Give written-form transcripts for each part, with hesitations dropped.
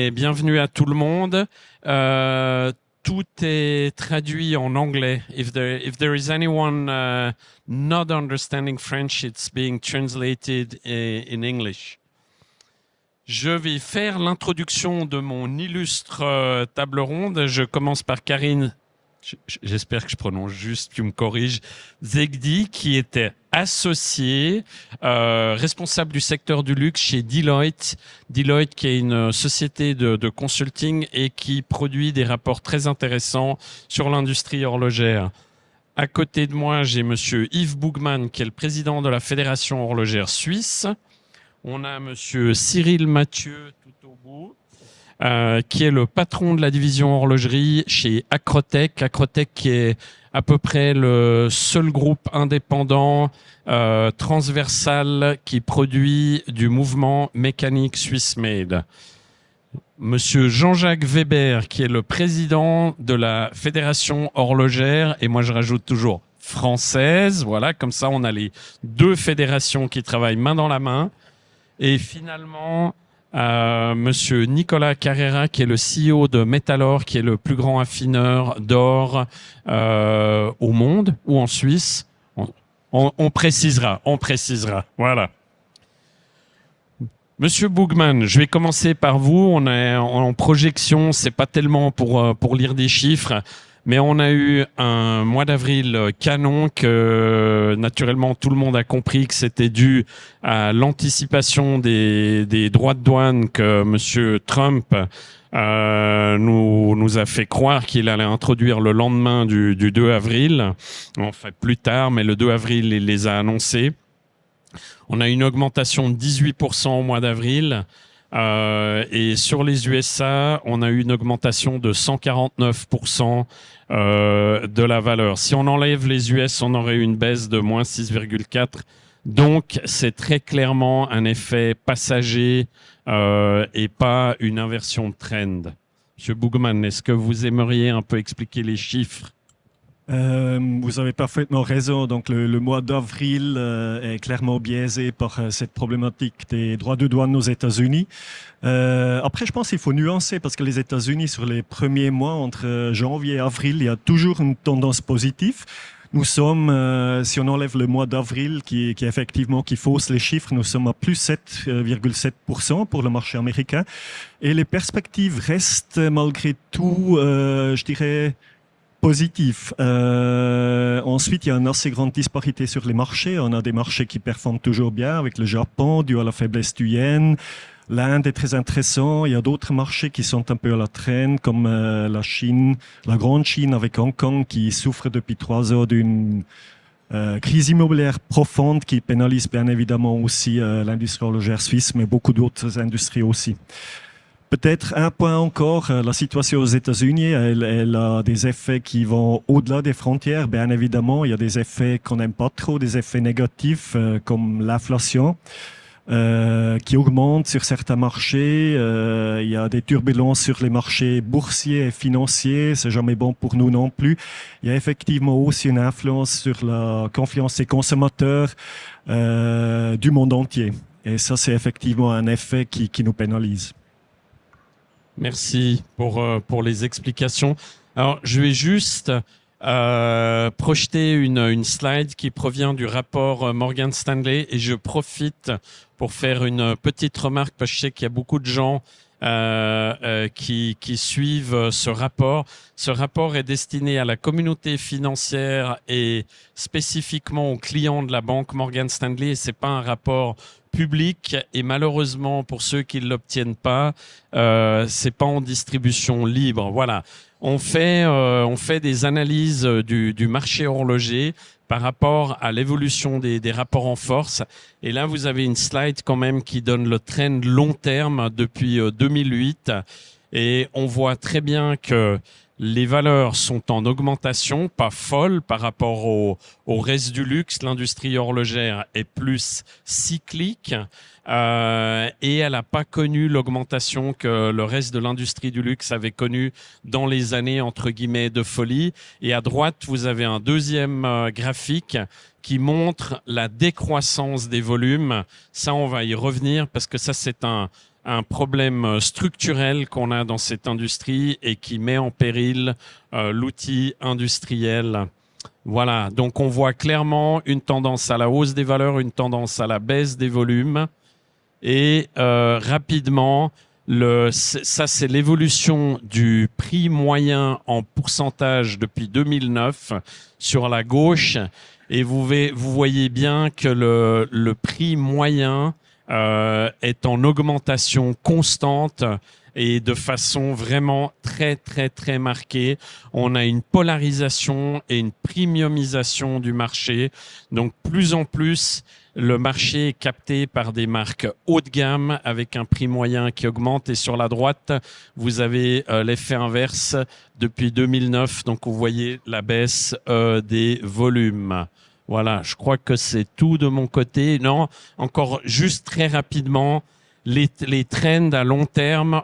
Et bienvenue à tout le monde. Tout est traduit en anglais. If there is anyone not understanding French, it's being translated in English. Je vais faire l'introduction de mon illustre table ronde. Je commence par Karine. J'espère que je prononce juste, tu me corriges. Zegdi, qui était associé, responsable du secteur du luxe chez Deloitte. Deloitte, qui est une société de consulting et qui produit des rapports très intéressants sur l'industrie horlogère. À côté de moi, j'ai monsieur Yves Bougman, qui est le président de la Fédération horlogère suisse. On a monsieur Cyril Mathieu, tout au bout. Qui est le patron de la division horlogerie chez Acrotech. Acrotech qui est à peu près le seul groupe indépendant transversal qui produit du mouvement mécanique Swiss Made. Monsieur Jean-Jacques Weber qui est le président de la Fédération horlogère, et moi je rajoute toujours française, voilà, comme ça on a les deux fédérations qui travaillent main dans la main. Et finalement, monsieur Nicolas Carrera, qui est le CEO de Metalor, qui est le plus grand affineur d'or au monde, ou en Suisse. On précisera, voilà. Monsieur Bougman, je vais commencer par vous. On est en projection, c'est pas tellement pour lire des chiffres, mais on a eu un mois d'avril canon que naturellement tout le monde a compris que c'était dû à l'anticipation des droits de douane que monsieur Trump nous a fait croire qu'il allait introduire le lendemain du 2 avril. En fait, plus tard, mais le 2 avril, il les a annoncés. On a une augmentation de 18% au mois d'avril. Et sur les USA, on a eu une augmentation de 149% de la valeur. Si on enlève les US, on aurait eu une baisse de moins 6,4%. Donc, c'est très clairement un effet passager et pas une inversion de trend. Monsieur Bougman, est-ce que vous aimeriez un peu expliquer les chiffres ? Vous avez parfaitement raison. Donc, le mois d'avril est clairement biaisé par cette problématique des droits de douane aux États-Unis. Après, je pense qu'il faut nuancer parce que les États-Unis, sur les premiers mois, entre janvier et avril, il y a toujours une tendance positive. Nous sommes, si on enlève le mois d'avril, qui effectivement qui fausse les chiffres, nous sommes à plus 7,7% pour le marché américain. Et les perspectives restent malgré tout, je dirais, positif. Ensuite, il y a une assez grande disparité sur les marchés. On a des marchés qui performent toujours bien avec le Japon, dû à la faiblesse du yen. L'Inde est très intéressant. Il y a d'autres marchés qui sont un peu à la traîne, comme la Chine, la grande Chine avec Hong Kong, qui souffre depuis 3 ans d'une crise immobilière profonde qui pénalise bien évidemment aussi l'industrie horlogère suisse, mais beaucoup d'autres industries aussi. Peut-être un point encore, la situation aux États-Unis, elle a des effets qui vont au-delà des frontières. Bien évidemment, il y a des effets qu'on n'aime pas trop, des effets négatifs comme l'inflation qui augmente sur certains marchés. Il y a des turbulences sur les marchés boursiers et financiers, c'est jamais bon pour nous non plus. Il y a effectivement aussi une influence sur la confiance des consommateurs du monde entier. Et ça, c'est effectivement un effet qui nous pénalise. Merci pour les explications. Alors, je vais juste projeter une slide qui provient du rapport Morgan Stanley et je profite pour faire une petite remarque parce que je sais qu'il y a beaucoup de gens qui suivent ce rapport. Ce rapport est destiné à la communauté financière et spécifiquement aux clients de la banque Morgan Stanley. C'est pas un rapport public et malheureusement pour ceux qui ne l'obtiennent pas, c'est pas en distribution libre. Voilà, on fait des analyses du marché horloger par rapport à l'évolution des rapports en force. Et là, vous avez une slide quand même qui donne le trend long terme depuis 2008. Et on voit très bien que les valeurs sont en augmentation, pas folle par rapport au reste du luxe. L'industrie horlogère est plus cyclique et elle n'a pas connu l'augmentation que le reste de l'industrie du luxe avait connue dans les années entre guillemets de folie. Et à droite, vous avez un deuxième graphique qui montre la décroissance des volumes. Ça, on va y revenir parce que ça, c'est un un problème structurel qu'on a dans cette industrie et qui met en péril l'outil industriel. Voilà, donc on voit clairement une tendance à la hausse des valeurs, une tendance à la baisse des volumes. Et rapidement, ça c'est l'évolution du prix moyen en pourcentage depuis 2009 sur la gauche. Et vous voyez bien que le prix moyen est en augmentation constante et de façon vraiment très, très, très marquée. On a une polarisation et une premiumisation du marché. Donc, plus en plus, le marché est capté par des marques haut de gamme avec un prix moyen qui augmente. Et sur la droite, vous avez l'effet inverse depuis 2009. Donc, vous voyez la baisse des volumes. Voilà, je crois que c'est tout de mon côté. Non, encore juste très rapidement, les trends à long terme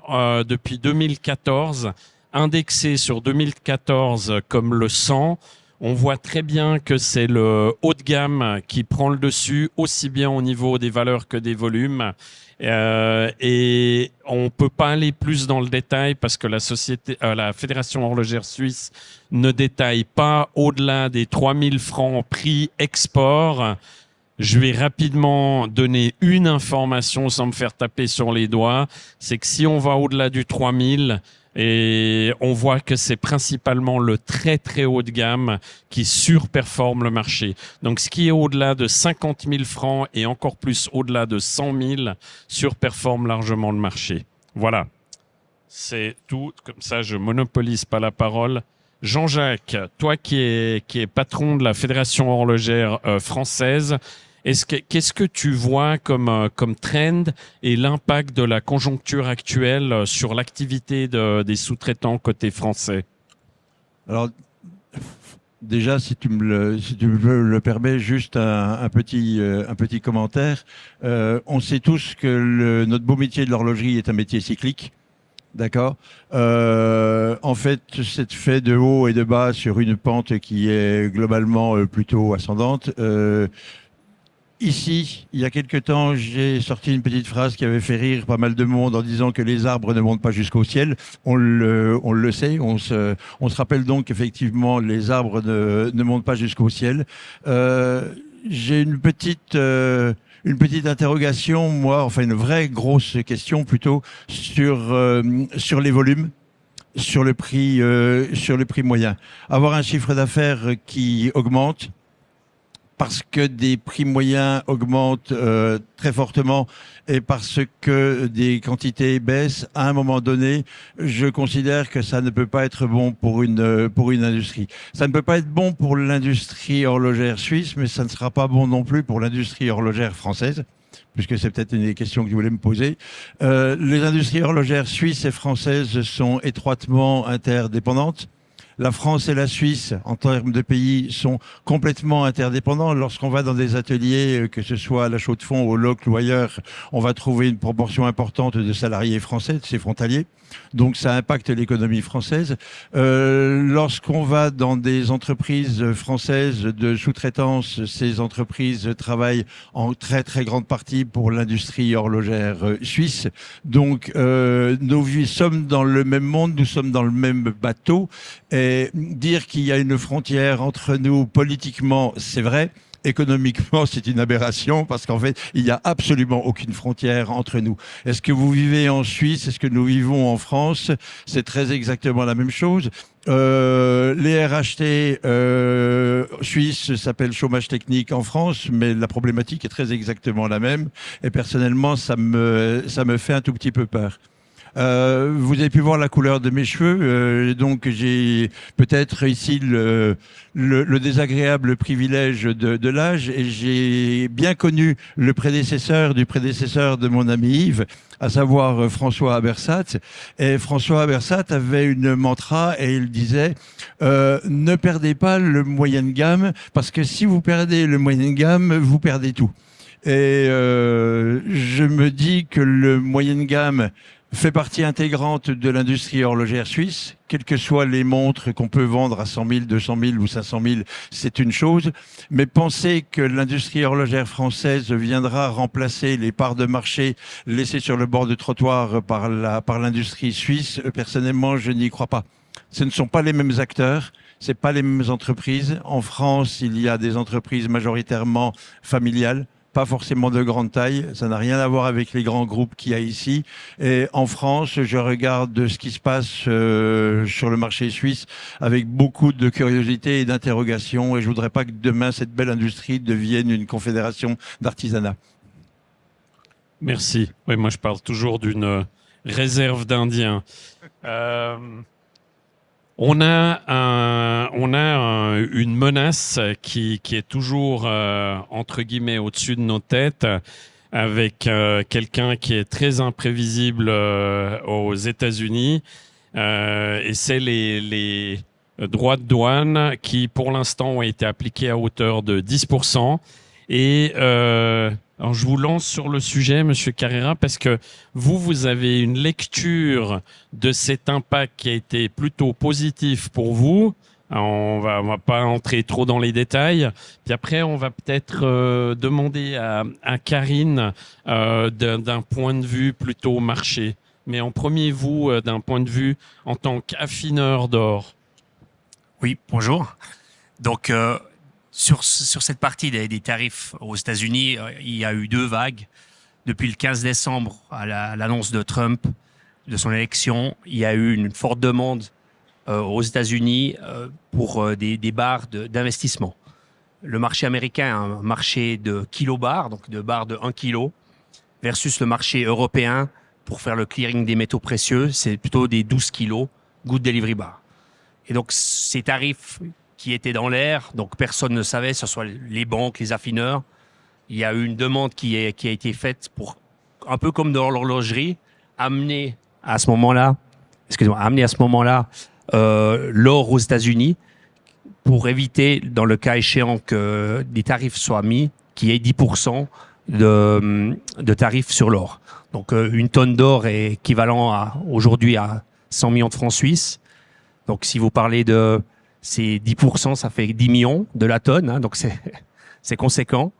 depuis 2014, indexés sur 2014 comme le 100, on voit très bien que c'est le haut de gamme qui prend le dessus, aussi bien au niveau des valeurs que des volumes. Et on peut pas aller plus dans le détail parce que la Fédération horlogère suisse ne détaille pas au-delà des 3000 francs prix export. Je vais rapidement donner une information sans me faire taper sur les doigts. C'est que si on va au-delà du 3000, et on voit que c'est principalement le très très haut de gamme qui surperforme le marché. Donc ce qui est au-delà de 50 000 francs et encore plus au-delà de 100 000 surperforme largement le marché. Voilà, c'est tout. Comme ça, je monopolise pas la parole. Jean-Jacques, toi qui es patron de la Fédération horlogère française, qu'est-ce que tu vois comme trend et l'impact de la conjoncture actuelle sur l'activité des sous-traitants côté français? Alors, déjà, si tu me le permets, juste un petit commentaire. On sait tous que notre beau métier de l'horlogerie est un métier cyclique. D'accord. En fait, c'est fait de haut et de bas sur une pente qui est globalement plutôt ascendante. Ici, il y a quelque temps, j'ai sorti une petite phrase qui avait fait rire pas mal de monde en disant que les arbres ne montent pas jusqu'au ciel. On le sait, on se rappelle donc qu'effectivement les arbres ne montent pas jusqu'au ciel. J'ai une petite interrogation, moi, enfin une vraie grosse question plutôt sur les volumes, sur le prix moyen. Avoir un chiffre d'affaires qui augmente parce que des prix moyens augmentent très fortement et parce que des quantités baissent, à un moment donné, je considère que ça ne peut pas être bon pour une industrie. Ça ne peut pas être bon pour l'industrie horlogère suisse, mais ça ne sera pas bon non plus pour l'industrie horlogère française, puisque c'est peut-être une des questions que je voulais me poser. Les industries horlogères suisses et françaises sont étroitement interdépendantes. La France et la Suisse, en termes de pays, sont complètement interdépendants. Lorsqu'on va dans des ateliers, que ce soit à la Chaux-de-Fonds, au Locle ou ailleurs, on va trouver une proportion importante de salariés français, de ces frontaliers. Donc ça impacte l'économie française. Lorsqu'on va dans des entreprises françaises de sous-traitance, ces entreprises travaillent en très très grande partie pour l'industrie horlogère suisse. Donc nous sommes dans le même monde, nous sommes dans le même bateau. Et dire qu'il y a une frontière entre nous politiquement, c'est vrai. Économiquement, c'est une aberration parce qu'en fait, il n'y a absolument aucune frontière entre nous. Est-ce que vous vivez en Suisse? Est-ce que nous vivons en France? C'est très exactement la même chose. Les RHT suisses s'appellent chômage technique en France, mais la problématique est très exactement la même. Et personnellement, ça me fait un tout petit peu peur. Vous avez pu voir la couleur de mes cheveux, donc j'ai peut-être ici le désagréable privilège de l'âge, et j'ai bien connu le prédécesseur du prédécesseur de mon ami Yves, à savoir François Abersat. Et François Abersat avait une mantra et il disait ne perdez pas le moyen de gamme, parce que si vous perdez le moyen de gamme, vous perdez tout. Et je me dis que le moyen de gamme fait partie intégrante de l'industrie horlogère suisse. Quelles que soient les montres qu'on peut vendre à 100 000, 200 000 ou 500 000, c'est une chose. Mais penser que l'industrie horlogère française viendra remplacer les parts de marché laissées sur le bord du trottoir par l'industrie suisse, personnellement, je n'y crois pas. Ce ne sont pas les mêmes acteurs. C'est pas les mêmes entreprises. En France, il y a des entreprises majoritairement familiales, pas forcément de grande taille. Ça n'a rien à voir avec les grands groupes qu'il y a ici. Et en France, je regarde ce qui se passe sur le marché suisse avec beaucoup de curiosité et d'interrogation. Et je voudrais pas que demain, cette belle industrie devienne une confédération d'artisanat. Merci. Oui, moi je parle toujours d'une réserve d'Indiens. On a une menace qui est toujours entre guillemets au-dessus de nos têtes, avec quelqu'un qui est très imprévisible aux États-Unis, et c'est les droits de douane qui, pour l'instant, ont été appliqués à hauteur de 10%. Et alors je vous lance sur le sujet, Monsieur Carrera, parce que vous avez une lecture de cet impact qui a été plutôt positif pour vous. Alors, on va pas entrer trop dans les détails. Puis après, on va peut-être demander à Karine d'un point de vue plutôt marché. Mais en premier, vous, d'un point de vue en tant qu'affineur d'or. Oui, bonjour. Donc, sur cette partie des tarifs aux États-Unis, il y a eu 2 vagues. Depuis le 15 décembre à l'annonce de Trump, de son élection, il y a eu une forte demande aux États-Unis pour des barres d'investissement. Le marché américain est un marché de kilobarres, donc de barres de 1 kg, versus le marché européen pour faire le clearing des métaux précieux, c'est plutôt des 12 kg good delivery bar. Et donc, ces tarifs qui étaient dans l'air, donc personne ne savait, ce soit les banques, les affineurs. Il y a eu une demande qui a été faite pour, un peu comme dans l'horlogerie, amener à ce moment-là l'or aux États-Unis pour éviter, dans le cas échéant que des tarifs soient mis, qu'il y ait 10% de tarifs sur l'or. Donc une tonne d'or est équivalent aujourd'hui à 100 millions de francs suisses. Donc si vous parlez de ces 10%, ça fait 10 millions de la tonne, hein, donc c'est conséquent.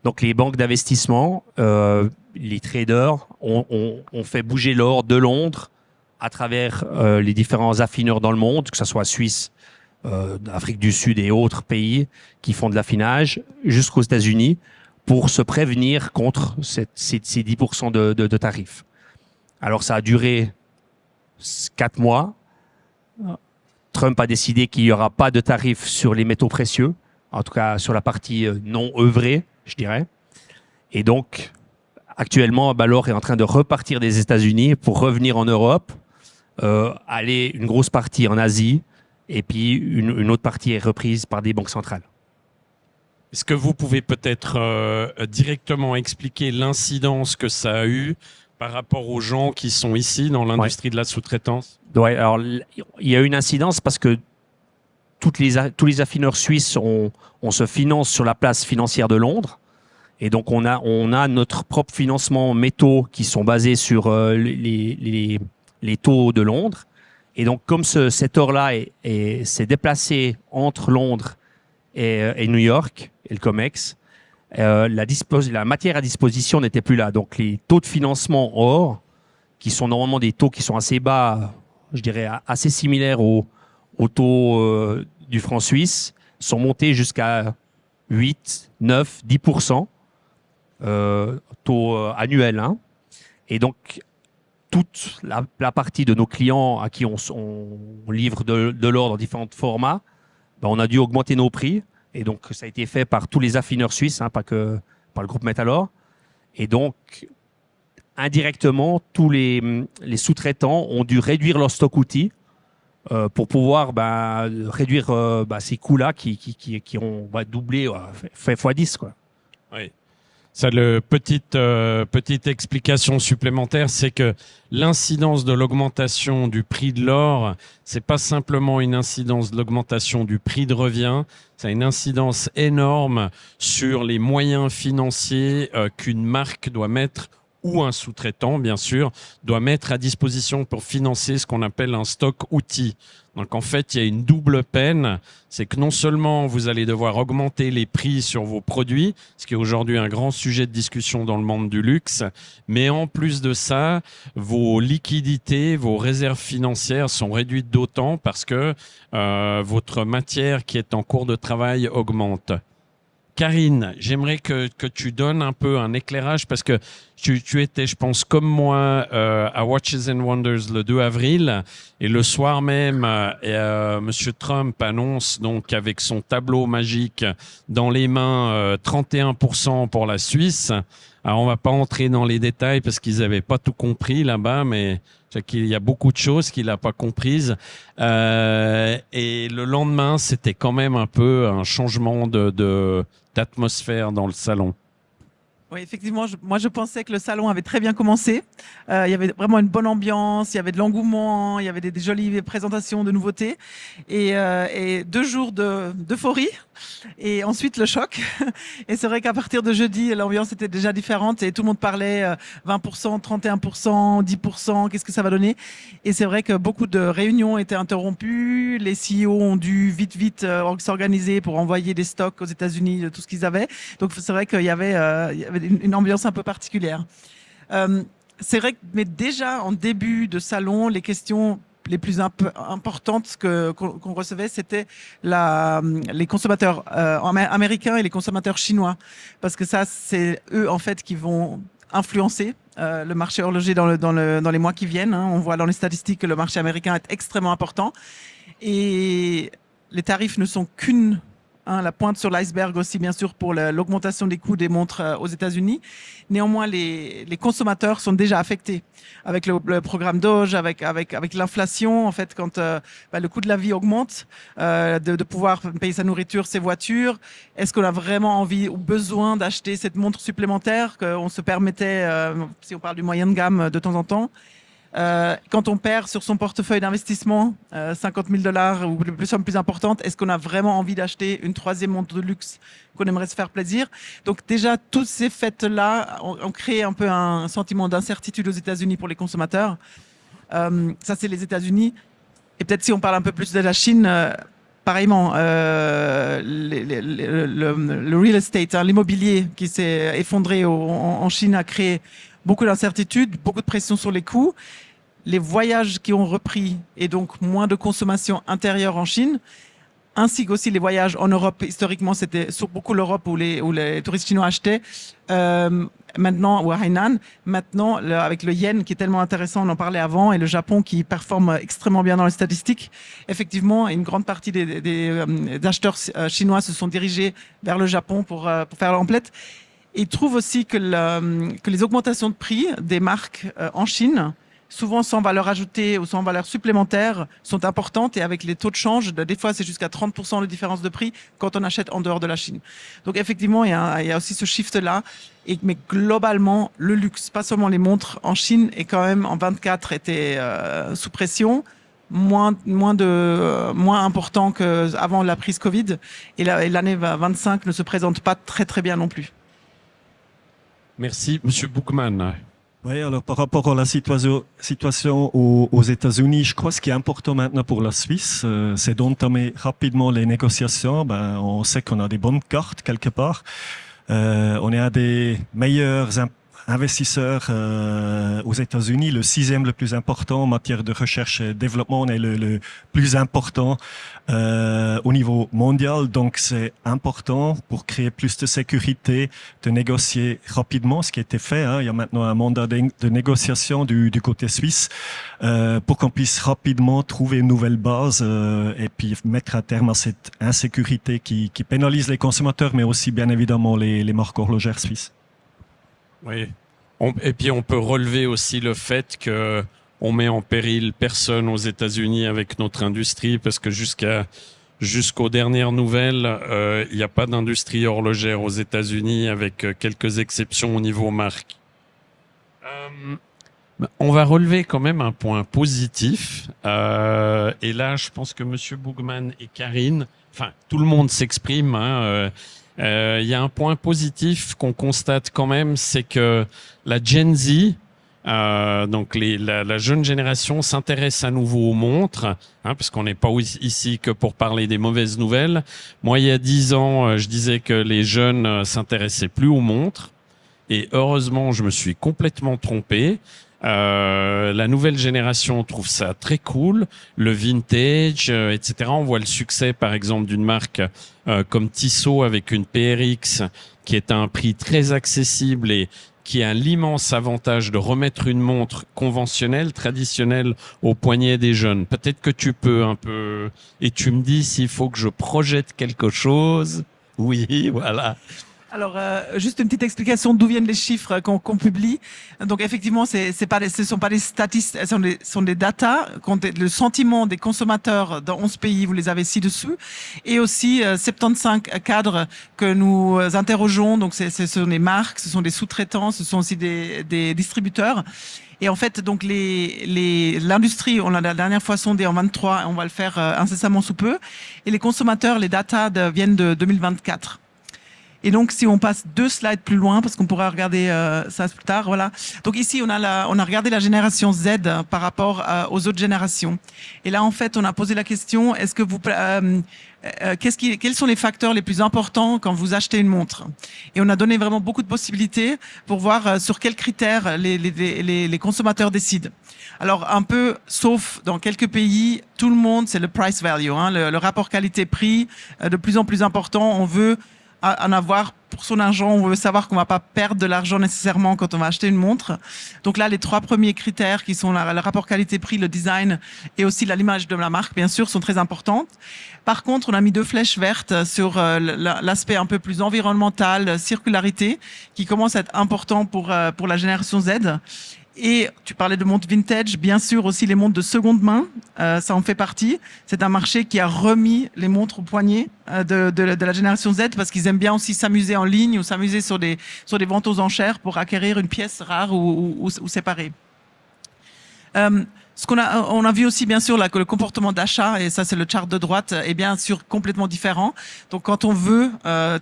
Donc les banques d'investissement, les traders ont fait bouger l'or de Londres à travers les différents affineurs dans le monde, que ce soit Suisse, Afrique du Sud et autres pays qui font de l'affinage, jusqu'aux États-Unis, pour se prévenir contre ces 10% de tarifs. Alors ça a duré 4 mois. Trump a décidé qu'il n'y aura pas de tarifs sur les métaux précieux, en tout cas sur la partie non œuvrée, je dirais. Et donc, actuellement, l'or est en train de repartir des États-Unis pour revenir en Europe, aller une grosse partie en Asie, et puis une autre partie est reprise par des banques centrales. Est-ce que vous pouvez peut-être directement expliquer l'incidence que ça a eu par rapport aux gens qui sont ici dans l'industrie de la sous-traitance? Ouais, alors il y a une incidence parce que tous les affineurs suisses, on se finance sur la place financière de Londres. Et donc, on a notre propre financement métaux qui sont basés sur les taux de Londres. Et donc, comme cet or-là s'est déplacé entre Londres et New York, et le COMEX, la matière à disposition n'était plus là. Donc, les taux de financement or, qui sont normalement des taux qui sont assez bas, je dirais assez similaires aux taux du franc suisse, sont montés jusqu'à 8, 9, 10%. Taux annuel. Hein. Et donc, toute la partie de nos clients à qui on livre de l'or dans différents formats, on a dû augmenter nos prix. Et donc, ça a été fait par tous les affineurs suisses, hein, pas que par le groupe Metalor. Et donc, indirectement, tous les sous-traitants ont dû réduire leur stock outils pour pouvoir réduire ces coûts-là qui ont doublé, fait x10, quoi. Oui. Ça, petite explication supplémentaire, c'est que l'incidence de l'augmentation du prix de l'or, c'est pas simplement une incidence de l'augmentation du prix de revient, ça a une incidence énorme sur les moyens financiers qu'une marque doit mettre ou un sous-traitant, bien sûr, doit mettre à disposition pour financer ce qu'on appelle un stock outil. Donc en fait, il y a une double peine, c'est que non seulement vous allez devoir augmenter les prix sur vos produits, ce qui est aujourd'hui un grand sujet de discussion dans le monde du luxe, mais en plus de ça, vos liquidités, vos réserves financières sont réduites d'autant parce que votre matière qui est en cours de travail augmente. Karine, j'aimerais que tu donnes un peu un éclairage parce que tu étais, je pense, comme moi à Watches and Wonders le 2 avril et le soir même, Monsieur Trump annonce donc avec son tableau magique dans les mains 31% pour la Suisse. Alors on va pas entrer dans les détails parce qu'ils avaient pas tout compris là-bas, mais c'est qu'il y a beaucoup de choses qu'il n'a pas comprises. Et le lendemain, c'était quand même un peu un changement d'atmosphère dans le salon. Oui, effectivement, moi je pensais que le salon avait très bien commencé. Il y avait vraiment une bonne ambiance, il y avait de l'engouement, il y avait des jolies présentations de nouveautés et 2 jours d'euphorie et ensuite le choc. Et c'est vrai qu'à partir de jeudi, l'ambiance était déjà différente et tout le monde parlait 20%, 31%, 10%, qu'est-ce que ça va donner? Et c'est vrai que beaucoup de réunions étaient interrompues, les CEO ont dû vite s'organiser pour envoyer des stocks aux États-Unis de tout ce qu'ils avaient. Donc c'est vrai qu'il y avait une ambiance un peu particulière. C'est vrai que, mais déjà en début de salon, les questions les plus importantes qu'on recevait, c'était les consommateurs américains et les consommateurs chinois, parce que ça, c'est eux en fait qui vont influencer le marché horloger dans les mois qui viennent. On voit dans les statistiques que le marché américain est extrêmement important et les tarifs ne sont la pointe sur l'iceberg aussi, bien sûr, pour l'augmentation des coûts des montres aux États-Unis. Néanmoins, les consommateurs sont déjà affectés avec le programme Doge, avec l'inflation. En fait, quand le coût de la vie augmente, de pouvoir payer sa nourriture, ses voitures, est-ce qu'on a vraiment envie ou besoin d'acheter cette montre supplémentaire qu'on se permettait, si on parle du moyen de gamme, de temps en temps? Quand on perd sur son portefeuille d'investissement $50 000 ou plus somme plus importante, est-ce qu'on a vraiment envie d'acheter une 3e montre de luxe qu'on aimerait se faire plaisir? Donc déjà, tous ces faits-là ont créé un peu un sentiment d'incertitude aux États-Unis pour les consommateurs. Ça, c'est les États-Unis. Et peut-être si on parle un peu plus de la Chine, pareillement, le real estate, l'immobilier qui s'est effondré en Chine a créé beaucoup d'incertitudes, beaucoup de pression sur les coûts, les voyages qui ont repris et donc moins de consommation intérieure en Chine, ainsi qu'aussi les voyages en Europe. Historiquement, c'était beaucoup l'Europe où les touristes chinois achetaient. Maintenant, ou à Hainan, maintenant, avec le yen qui est tellement intéressant, on en parlait avant, et le Japon qui performe extrêmement bien dans les statistiques, effectivement, une grande partie des acheteurs chinois se sont dirigés vers le Japon pour faire l'emplette. Ils trouvent aussi que les augmentations de prix des marques en Chine, souvent sans valeur ajoutée ou sans valeur supplémentaire, sont importantes, et avec les taux de change, des fois c'est jusqu'à 30% de différence de prix quand on achète en dehors de la Chine. Donc effectivement, il y a aussi ce shift-là, mais globalement, le luxe, pas seulement les montres en Chine, et quand même en 24 était sous pression, moins important qu'avant la crise Covid, et l'année 25 ne se présente pas très très bien non plus. Merci, Monsieur Boukman. Oui, alors par rapport à la situation aux États-Unis, je crois que ce qui est important maintenant pour la Suisse, c'est d'entamer rapidement les négociations. On sait qu'on a des bonnes cartes quelque part. On est un des meilleurs investisseurs aux États-Unis, le 6e le plus important en matière de recherche et développement. On est le plus important au niveau mondial, donc c'est important pour créer plus de sécurité de négocier rapidement, ce qui a été fait. Il y a maintenant un mandat de négociation du côté suisse pour qu'on puisse rapidement trouver une nouvelle base et puis mettre un terme à cette insécurité qui pénalise les consommateurs, mais aussi bien évidemment les marques horlogères suisses. Oui. Et puis on peut relever aussi le fait que on met en péril personne aux États-Unis avec notre industrie, parce que jusqu'aux dernières nouvelles, il n'y a pas d'industrie horlogère aux États-Unis, avec quelques exceptions au niveau marque. On va relever quand même un point positif. Et là, je pense que Monsieur Boukman et Karine, enfin tout le monde s'exprime. Il y a un point positif qu'on constate quand même, c'est que la Gen Z, donc la jeune génération s'intéresse à nouveau aux montres, hein, parce qu'on n'est pas ici que pour parler des mauvaises nouvelles. Moi, il y a 10 ans, je disais que les jeunes s'intéressaient plus aux montres, et heureusement, je me suis complètement trompé. La nouvelle génération trouve ça très cool, le vintage, etc. On voit le succès, par exemple, d'une marque comme Tissot avec une PRX qui est à un prix très accessible et qui a l'immense avantage de remettre une montre conventionnelle, traditionnelle au poignet des jeunes. Peut-être que tu peux un peu... Et tu me dis s'il faut que je projette quelque chose. Oui, voilà. Alors, juste une petite explication d'où viennent les chiffres qu'on publie. Donc, effectivement, ce sont pas des statistiques, ce sont des datas, le sentiment des consommateurs dans 11 pays, vous les avez ci-dessous, et aussi 75 cadres que nous interrogeons. Donc, ce sont des marques, ce sont des sous-traitants, ce sont aussi des distributeurs. Et en fait, donc l'industrie, on l'a la dernière fois sondé en 23, on va le faire incessamment sous peu. Et les consommateurs, les datas viennent de 2024. Et donc, si on passe 2 slides plus loin, parce qu'on pourra regarder ça plus tard, voilà. Donc ici, on a regardé la génération Z par rapport aux autres générations. Et là, en fait, on a posé la question est-ce que quels sont les facteurs les plus importants quand vous achetez une montre? Et on a donné vraiment beaucoup de possibilités pour voir sur quels critères les consommateurs décident. Alors, un peu, sauf dans quelques pays, tout le monde, c'est le price value, hein, le rapport qualité-prix, de plus en plus important. On veut en avoir pour son argent, on veut savoir qu'on va pas perdre de l'argent nécessairement quand on va acheter une montre. Donc là, les 3 premiers critères qui sont le rapport qualité-prix, le design et aussi l'image de la marque, bien sûr, sont très importantes. Par contre, on a mis 2 flèches vertes sur l'aspect un peu plus environnemental, circularité, qui commence à être important pour la génération Z. Et tu parlais de montres vintage, bien sûr aussi les montres de seconde main, ça en fait partie. C'est un marché qui a remis les montres au poignet de la génération Z parce qu'ils aiment bien aussi s'amuser en ligne ou s'amuser sur des ventes aux enchères pour acquérir une pièce rare ou séparée. On a vu aussi bien sûr là que le comportement d'achat, et ça c'est le chart de droite, est bien sûr complètement différent. Donc quand on veut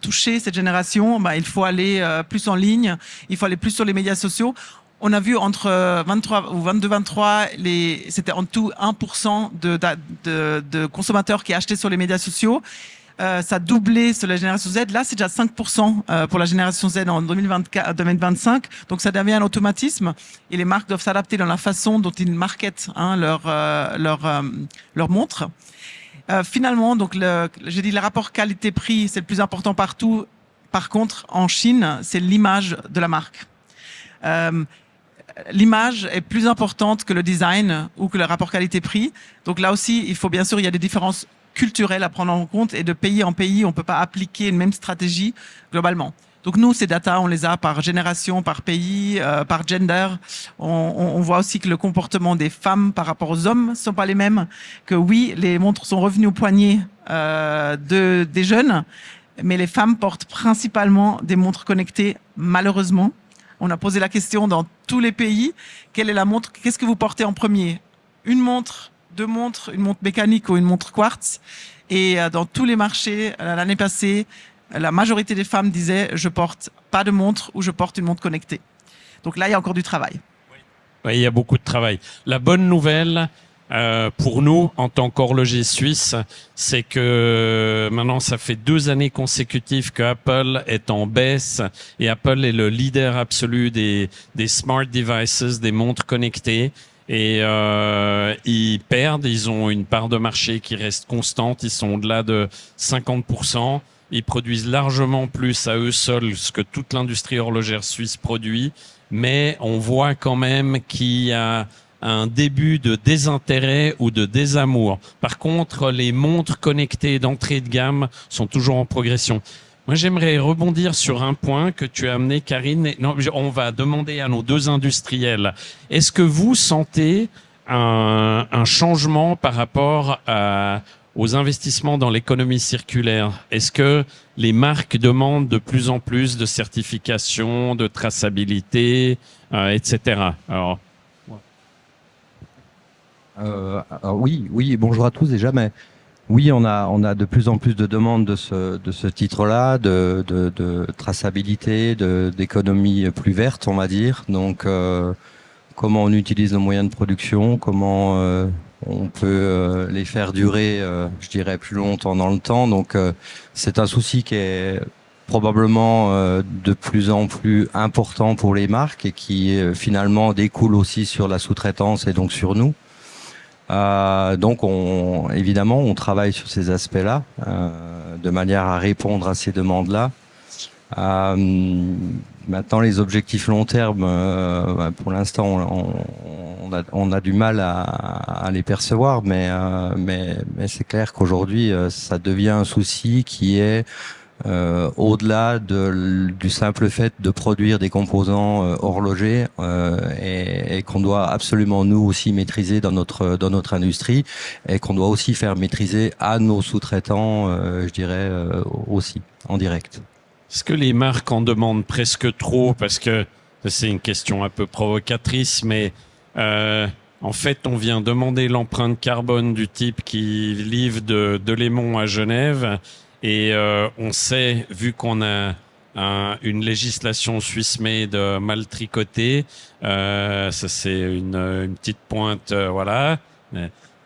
toucher cette génération, il faut aller plus en ligne, il faut aller plus sur les médias sociaux. On a vu entre 23 ou 22-23, c'était en tout 1% de consommateurs qui achetaient sur les médias sociaux. Ça a doublé sur la génération Z. Là, c'est déjà 5% pour la génération Z en 2025. Donc, ça devient un automatisme. Et les marques doivent s'adapter dans la façon dont ils marketent leur montre. Finalement, donc, j'ai dit le rapport qualité-prix, c'est le plus important partout. Par contre, en Chine, c'est l'image de la marque. L'image est plus importante que le design ou que le rapport qualité-prix. Donc là aussi, il faut bien sûr, il y a des différences culturelles à prendre en compte et de pays en pays, on peut pas appliquer une même stratégie globalement. Donc nous, ces data, on les a par génération, par pays, par gender. On voit aussi que le comportement des femmes par rapport aux hommes ne sont pas les mêmes. Que oui, les montres sont revenues au poignet des jeunes, mais les femmes portent principalement des montres connectées, malheureusement. On a posé la question dans tous les pays. Quelle est la montre? Qu'est-ce que vous portez en premier? Une montre, 2 montres, une montre mécanique ou une montre quartz? Et dans tous les marchés, l'année passée, la majorité des femmes disaient je porte pas de montre ou je porte une montre connectée. Donc là, il y a encore du travail. Oui, il y a beaucoup de travail. La bonne nouvelle pour nous, en tant qu'horloger suisse, c'est que maintenant, ça fait 2 années consécutives que Apple est en baisse et Apple est le leader absolu des smart devices, des montres connectées. Et ils perdent, ils ont une part de marché qui reste constante, ils sont au-delà de 50%. Ils produisent largement plus à eux seuls ce que toute l'industrie horlogère suisse produit, mais on voit quand même qu'il y a un début de désintérêt ou de désamour. Par contre, les montres connectées d'entrée de gamme sont toujours en progression. Moi, j'aimerais rebondir sur un point que tu as amené, Karine. Non, on va demander à nos 2 industriels. Est-ce que vous sentez un changement par rapport aux investissements dans l'économie circulaire? Est-ce que les marques demandent de plus en plus de certification, de traçabilité, etc. Oui, bonjour à tous déjà, mais Oui, on a de plus en plus de demandes de ce titre-là, de traçabilité, d'économie plus verte, on va dire. Donc, comment on utilise nos moyens de production, comment on peut les faire durer, je dirais, plus longtemps dans le temps. Donc, c'est un souci qui est probablement de plus en plus important pour les marques et qui finalement découle aussi sur la sous-traitance et donc sur nous. Donc, évidemment, on travaille sur ces aspects-là de manière à répondre à ces demandes-là. Maintenant, les objectifs long terme, pour l'instant, on a du mal à les percevoir, mais c'est clair qu'aujourd'hui, ça devient un souci qui est au-delà du simple fait de produire des composants horlogers et qu'on doit absolument nous aussi maîtriser dans notre industrie et qu'on doit aussi faire maîtriser à nos sous-traitants, je dirais aussi en direct. Est-ce que les marques en demandent presque trop? Parce que c'est une question un peu provocatrice, mais en fait, on vient demander l'empreinte carbone du type qui livre de Lémont à Genève. Et on sait, vu qu'on a une législation suisse-made mal tricotée, ça c'est une petite pointe, voilà.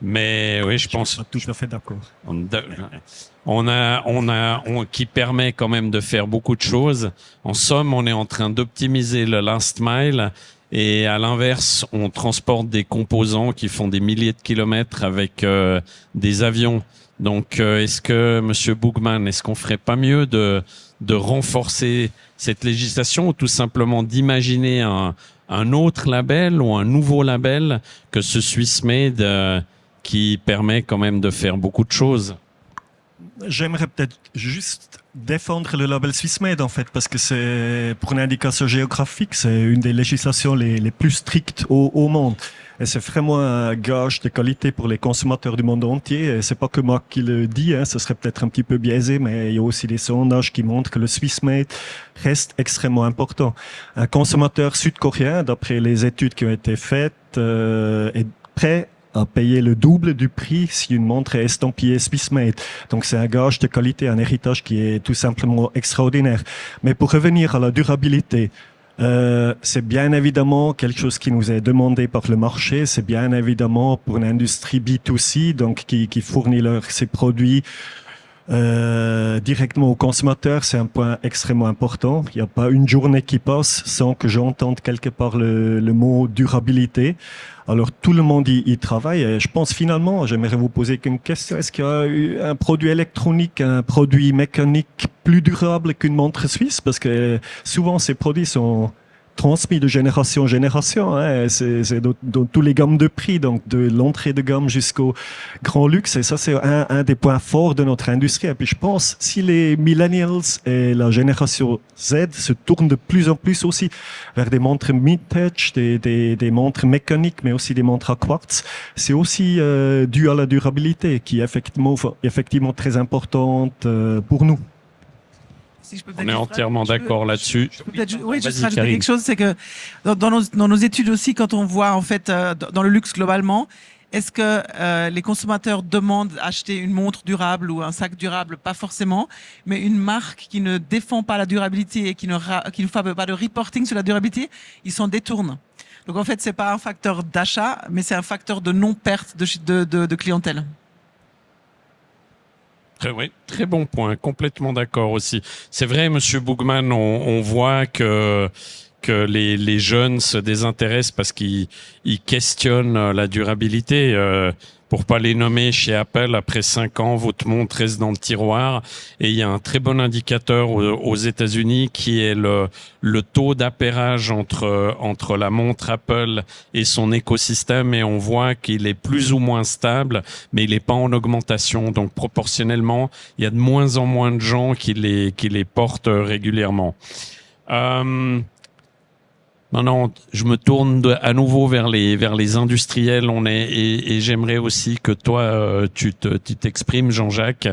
Mais oui, je pense. Je suis tout à fait d'accord. Qui permet quand même de faire beaucoup de choses. En somme, on est en train d'optimiser le last mile. Et à l'inverse, on transporte des composants qui font des milliers de kilomètres avec des avions. Donc, est-ce que, Monsieur Boogman, est-ce qu'on ferait pas mieux de renforcer cette législation ou tout simplement d'imaginer un autre label ou un nouveau label que ce Swiss Made qui permet quand même de faire beaucoup de choses? J'aimerais peut-être juste défendre le label Swissmade en fait, parce que c'est pour une indication géographique, c'est une des législations les plus strictes au monde. Et c'est vraiment un gage de qualité pour les consommateurs du monde entier. Et c'est pas que moi qui le dis, hein, ce serait peut-être un petit peu biaisé, mais il y a aussi des sondages qui montrent que le Swissmade reste extrêmement important. Un consommateur sud-coréen, d'après les études qui ont été faites, est prêt à payer le double du prix si une montre est estampillée Swissmade. Donc c'est un gage de qualité, un héritage qui est tout simplement extraordinaire. Mais pour revenir à la durabilité, c'est bien évidemment quelque chose qui nous est demandé par le marché. C'est bien évidemment pour une industrie B2C, donc qui fournit ses produits directement aux consommateurs. C'est un point extrêmement important. Il n'y a pas une journée qui passe sans que j'entende quelque part le mot durabilité. Alors tout le monde y travaille et je pense finalement, j'aimerais vous poser une question, est-ce qu'il y a eu un produit électronique, un produit mécanique plus durable qu'une montre suisse? Parce que souvent ces produits sont transmis de génération en génération, hein. C'est dans tous les gammes de prix, donc de l'entrée de gamme jusqu'au grand luxe, et ça c'est un des points forts de notre industrie. Et puis je pense, si les millennials et la génération Z se tournent de plus en plus aussi vers des montres vintage, des montres mécaniques, mais aussi des montres à quartz, c'est aussi dû à la durabilité qui est effectivement très importante pour nous. Si je peux On est entièrement d'accord là-dessus. Oui, juste Vas-y, rajouter Karine. quelque chose, c'est que dans nos études aussi, quand on voit en fait dans le luxe globalement, est-ce que les consommateurs demandent acheter une montre durable ou un sac durable? Pas forcément, mais une marque qui ne défend pas la durabilité et qui ne fait pas de reporting sur la durabilité, ils s'en détournent. Donc en fait, c'est pas un facteur d'achat, mais c'est un facteur de non-perte de clientèle. Oui, très bon point, complètement d'accord aussi. C'est vrai, Monsieur Boogman, on voit que les jeunes se désintéressent parce qu'ils questionnent la durabilité. Pour pas les nommer, chez Apple, après 5 ans, votre montre reste dans le tiroir. Et il y a un très bon indicateur aux États-Unis qui est le taux d'appairage entre la montre Apple et son écosystème. Et on voit qu'il est plus ou moins stable, mais il n'est pas en augmentation. Donc proportionnellement, il y a de moins en moins de gens qui les portent régulièrement. Non, je me tourne à nouveau vers les industriels. Et j'aimerais aussi que toi tu t'exprimes, Jean-Jacques.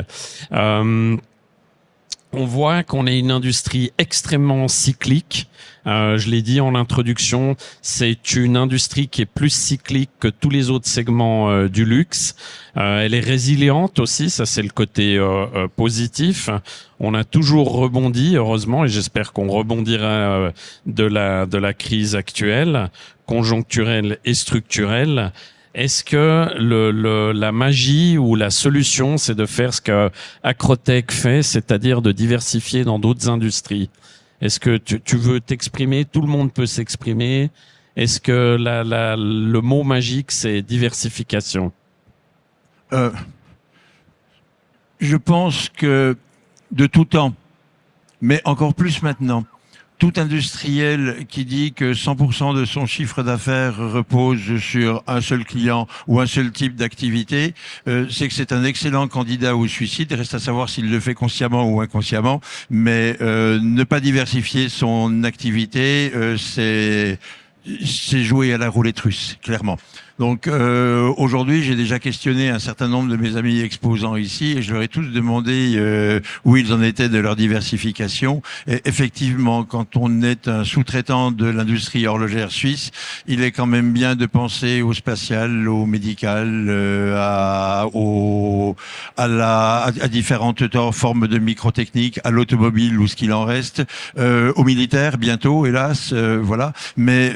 on voit qu'on est une industrie extrêmement cyclique. Je l'ai dit en introduction, c'est une industrie qui est plus cyclique que tous les autres segments du luxe. Elle est résiliente aussi, ça c'est le côté positif. On a toujours rebondi, heureusement, et j'espère qu'on rebondira de la crise actuelle, conjoncturelle et structurelle. Est-ce que la magie ou la solution, c'est de faire ce que Acrotech fait, c'est-à-dire de diversifier dans d'autres industries? Est-ce que tu veux t'exprimer? Tout le monde peut s'exprimer. Est-ce que le mot magique, c'est diversification? Je pense que de tout temps, mais encore plus maintenant, tout industriel qui dit que 100% de son chiffre d'affaires repose sur un seul client ou un seul type d'activité, c'est que c'est un excellent candidat au suicide. Reste à savoir s'il le fait consciemment ou inconsciemment, mais ne pas diversifier son activité, c'est jouer à la roulette russe, clairement. Donc aujourd'hui, j'ai déjà questionné un certain nombre de mes amis exposants ici et je leur ai tous demandé où ils en étaient de leur diversification. Et effectivement, quand on est un sous-traitant de l'industrie horlogère suisse, il est quand même bien de penser au spatial, au médical, à différentes formes de microtechniques, à l'automobile ou ce qu'il en reste, au militaire bientôt, hélas, voilà. Mais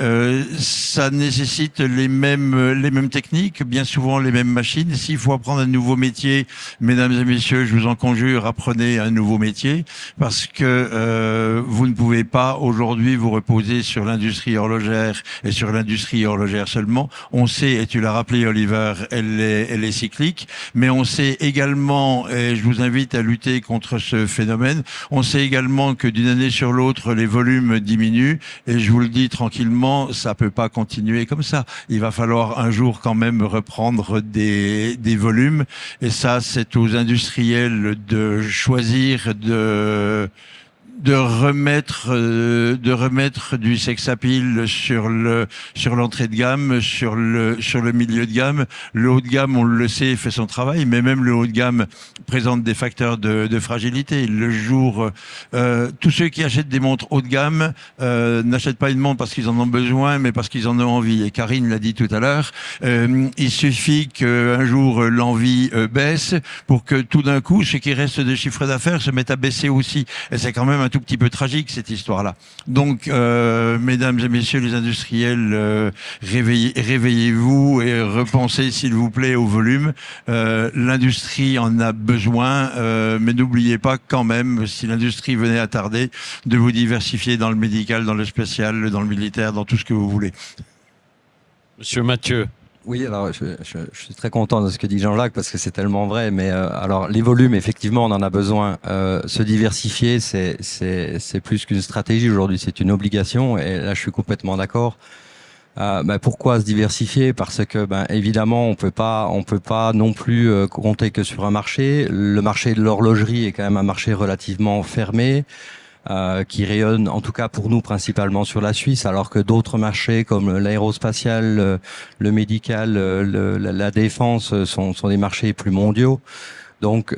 ça nécessite les mêmes techniques, bien souvent les mêmes machines. S'il faut apprendre un nouveau métier, mesdames et messieurs, je vous en conjure, apprenez un nouveau métier, parce que vous ne pouvez pas aujourd'hui vous reposer sur l'industrie horlogère et sur l'industrie horlogère seulement. On sait, et tu l'as rappelé Oliver, elle est cyclique, mais on sait également, et je vous invite à lutter contre ce phénomène, on sait également que d'une année sur l'autre, les volumes diminuent, et je vous le dis tranquillement, ça peut pas continuer comme ça. Il va falloir un jour quand même reprendre des volumes, et ça c'est aux industriels de choisir de remettre du sex appeal sur l'entrée de gamme, sur le milieu de gamme. Le haut de gamme, on le sait, fait son travail, mais même le haut de gamme présente des facteurs de fragilité. Le jour, tous ceux qui achètent des montres haut de gamme n'achètent pas une montre parce qu'ils en ont besoin, mais parce qu'ils en ont envie. Et Karine l'a dit tout à l'heure, il suffit qu'un jour l'envie baisse pour que tout d'un coup, ce qui reste de chiffre d'affaires se mette à baisser aussi. Et c'est quand même un tout petit peu tragique cette histoire-là. Donc, mesdames et messieurs les industriels, réveillez-vous et repensez s'il vous plaît au volume. L'industrie en a besoin, mais n'oubliez pas quand même, si l'industrie venait à tarder, de vous diversifier dans le médical, dans le spécial, dans le militaire, dans tout ce que vous voulez. Monsieur Mathieu. Oui, alors je suis très content de ce que dit Jean-Jacques parce que c'est tellement vrai. Mais alors les volumes, effectivement, on en a besoin. Se diversifier, c'est plus qu'une stratégie aujourd'hui, c'est une obligation. Et là, je suis complètement d'accord. Pourquoi se diversifier? Parce que, évidemment, on peut pas non plus compter que sur un marché. Le marché de l'horlogerie est quand même un marché relativement fermé. Qui rayonne en tout cas pour nous principalement sur la Suisse, alors que d'autres marchés comme l'aérospatial, le médical, la défense sont des marchés plus mondiaux. Donc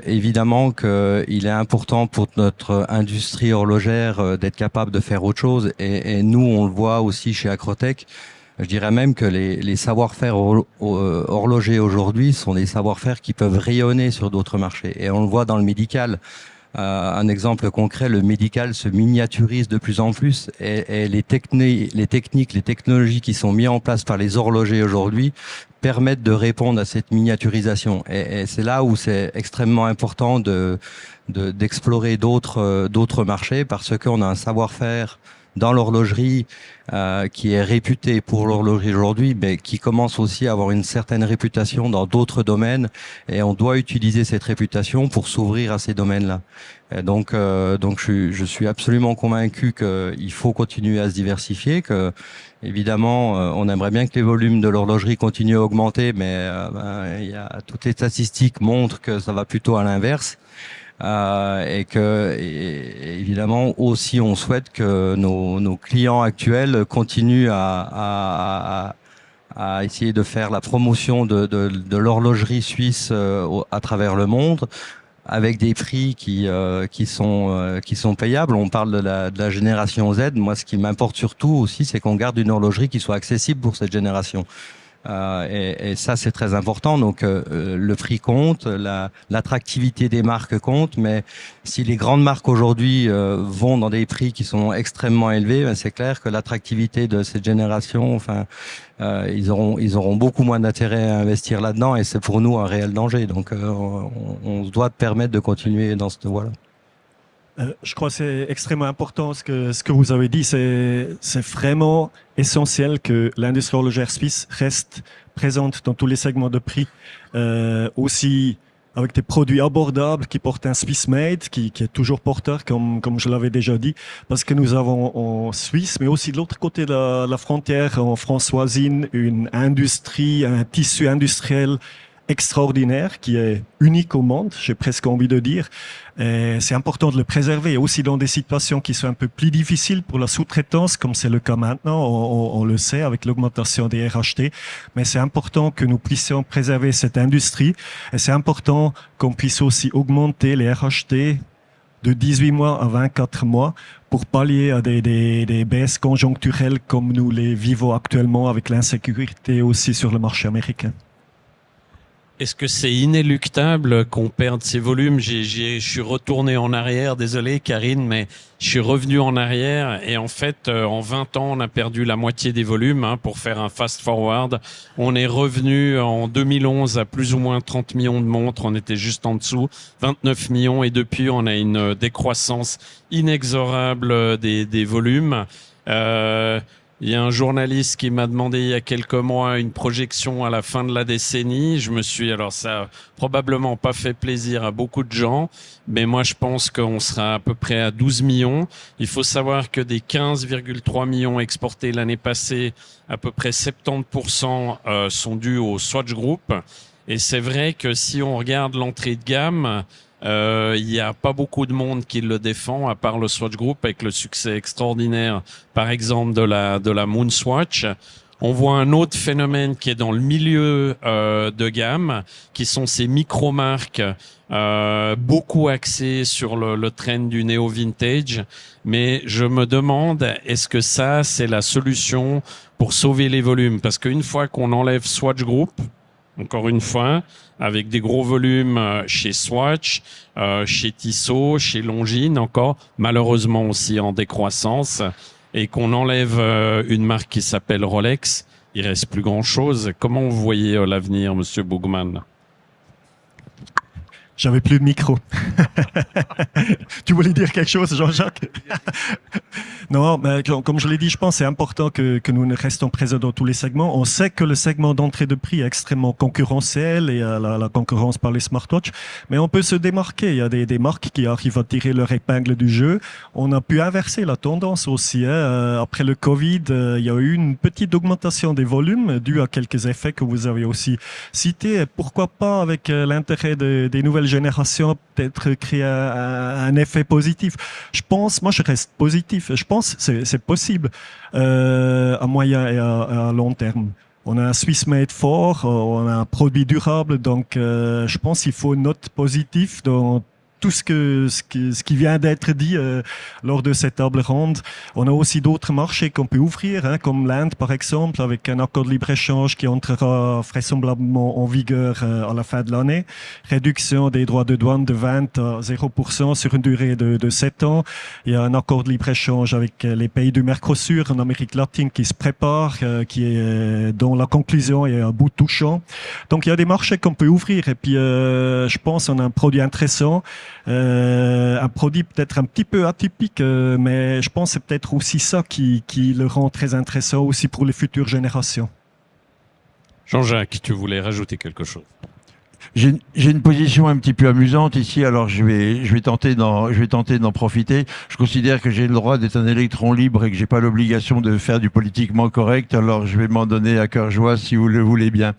évidemment qu'il est important pour notre industrie horlogère d'être capable de faire autre chose, et nous on le voit aussi chez Acrotech. Je dirais même que les savoir-faire horlogers aujourd'hui sont des savoir-faire qui peuvent rayonner sur d'autres marchés, et on le voit dans le médical. Un exemple concret, le médical se miniaturise de plus en plus, et les techniques, les technologies qui sont mises en place par les horlogers aujourd'hui permettent de répondre à cette miniaturisation. Et c'est là où c'est extrêmement important d'explorer d'autres marchés, parce qu'on a un savoir-faire dans l'horlogerie qui est réputé pour l'horlogerie aujourd'hui, mais qui commence aussi à avoir une certaine réputation dans d'autres domaines, et on doit utiliser cette réputation pour s'ouvrir à ces domaines-là. Et donc je suis absolument convaincu qu'il faut continuer à se diversifier, que évidemment on aimerait bien que les volumes de l'horlogerie continuent à augmenter, mais toutes les statistiques montrent que ça va plutôt à l'inverse. Et évidemment aussi on souhaite que nos clients actuels continuent à essayer de faire la promotion de l'horlogerie suisse à travers le monde, avec des prix qui sont payables. On parle de la génération Z. Moi, ce qui m'importe surtout aussi, c'est qu'on garde une horlogerie qui soit accessible pour cette génération. Et ça, c'est très important. Donc, le prix compte, l'attractivité des marques compte, mais si les grandes marques aujourd'hui vont dans des prix qui sont extrêmement élevés, ben, c'est clair que l'attractivité de cette génération, enfin, ils auront beaucoup moins d'intérêt à investir là-dedans, et c'est pour nous un réel danger. Donc, on se doit permettre de continuer dans cette voie-là. Je crois que c'est extrêmement important ce que vous avez dit. C'est vraiment essentiel que l'industrie horlogère suisse reste présente dans tous les segments de prix, aussi avec des produits abordables qui portent un Swiss made, qui est toujours porteur, comme je l'avais déjà dit, parce que nous avons en Suisse, mais aussi de l'autre côté de la frontière, en France voisine, une industrie, un tissu industriel extraordinaire qui est unique au monde, j'ai presque envie de dire. C'est important de le préserver, aussi dans des situations qui sont un peu plus difficiles pour la sous-traitance, comme c'est le cas maintenant, on le sait avec l'augmentation des RHT, mais c'est important que nous puissions préserver cette industrie, et c'est important qu'on puisse aussi augmenter les RHT de 18 mois à 24 mois pour pallier à des baisses conjoncturelles comme nous les vivons actuellement avec l'insécurité aussi sur le marché américain. Est-ce que c'est inéluctable qu'on perde ces volumes? Je suis retourné en arrière, désolé Karine, mais je suis revenu en arrière et en fait, en 20 ans, on a perdu la moitié des volumes. Pour faire un fast forward, on est revenu en 2011 à plus ou moins 30 millions de montres, on était juste en dessous, 29 millions, et depuis, on a une décroissance inexorable des volumes. Il y a un journaliste qui m'a demandé il y a quelques mois une projection à la fin de la décennie. Alors ça a probablement pas fait plaisir à beaucoup de gens, mais moi je pense qu'on sera à peu près à 12 millions. Il faut savoir que des 15,3 millions exportés l'année passée, à peu près 70% sont dus au Swatch Group. Et c'est vrai que si on regarde l'entrée de gamme, il n'y a pas beaucoup de monde qui le défend, à part le Swatch Group, avec le succès extraordinaire, par exemple, de la Moon Swatch. On voit un autre phénomène qui est dans le milieu de gamme, qui sont ces micro-marques, beaucoup axées sur le trend du néo-vintage. Mais je me demande, est-ce que ça, c'est la solution pour sauver les volumes? Parce qu'une fois qu'on enlève Swatch Group, encore une fois, avec des gros volumes chez Swatch, chez Tissot, chez Longines encore, malheureusement aussi en décroissance, et qu'on enlève une marque qui s'appelle Rolex, il reste plus grand-chose. Comment vous voyez l'avenir, Monsieur Boogman? J'avais plus de micro. Tu voulais dire quelque chose, Jean-Jacques? Non, mais comme je l'ai dit, je pense que c'est important que nous restons présents dans tous les segments. On sait que le segment d'entrée de prix est extrêmement concurrentiel et la concurrence par les smartwatches, mais on peut se démarquer. Il y a des marques qui arrivent à tirer leur épingle du jeu. On a pu inverser la tendance aussi. Après le Covid, il y a eu une petite augmentation des volumes due à quelques effets que vous avez aussi cités. Et pourquoi pas, avec l'intérêt des nouvelles générations, peut-être créer un effet positif. Moi je reste positif. Je pense que c'est possible à moyen et à long terme. On a un Swiss made fort, on a un produit durable, donc je pense qu'il faut une note positive dans tout ce qui vient d'être dit lors de cette table ronde. On a aussi d'autres marchés qu'on peut ouvrir, comme l'Inde par exemple, avec un accord de libre-échange qui entrera vraisemblablement en vigueur à la fin de l'année. Réduction des droits de douane de 20 à 0% sur une durée de 7 ans. Il y a un accord de libre-échange avec les pays du Mercosur en Amérique latine qui se prépare, dont la conclusion est à bout touchant. Donc il y a des marchés qu'on peut ouvrir, et puis je pense qu'on a un produit intéressant. Un produit peut-être un petit peu atypique, mais je pense que c'est peut-être aussi ça qui le rend très intéressant aussi pour les futures générations. Jean-Jacques, tu voulais rajouter quelque chose? J'ai une position un petit peu amusante ici, alors je vais tenter d'en profiter. Je considère que j'ai le droit d'être un électron libre et que j'ai pas l'obligation de faire du politiquement correct, alors je vais m'en donner à cœur joie si vous le voulez bien.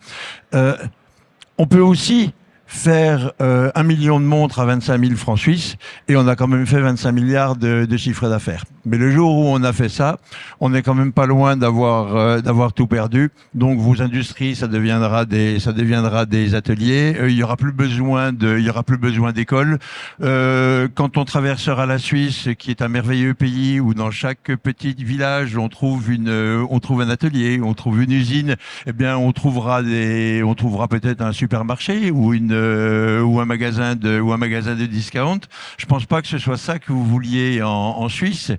On peut aussi faire 1 million de montres à 25 000 francs suisses, et on a quand même fait 25 milliards de chiffre d'affaires. Mais le jour où on a fait ça, on n'est quand même pas loin d'avoir tout perdu. Donc vos industries, ça deviendra des ateliers. Il y aura plus besoin d'écoles. Quand on traversera la Suisse, qui est un merveilleux pays où dans chaque petit village on trouve un atelier, on trouve une usine, eh bien on trouvera peut-être un supermarché ou un magasin de discount. Je pense pas que ce soit ça que vous vouliez en Suisse.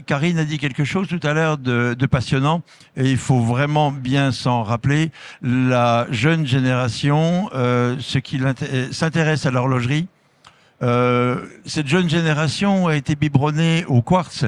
Karine a dit quelque chose tout à l'heure de passionnant et il faut vraiment bien s'en rappeler. La jeune génération, s'intéresse à l'horlogerie. Cette jeune génération a été biberonnée au quartz.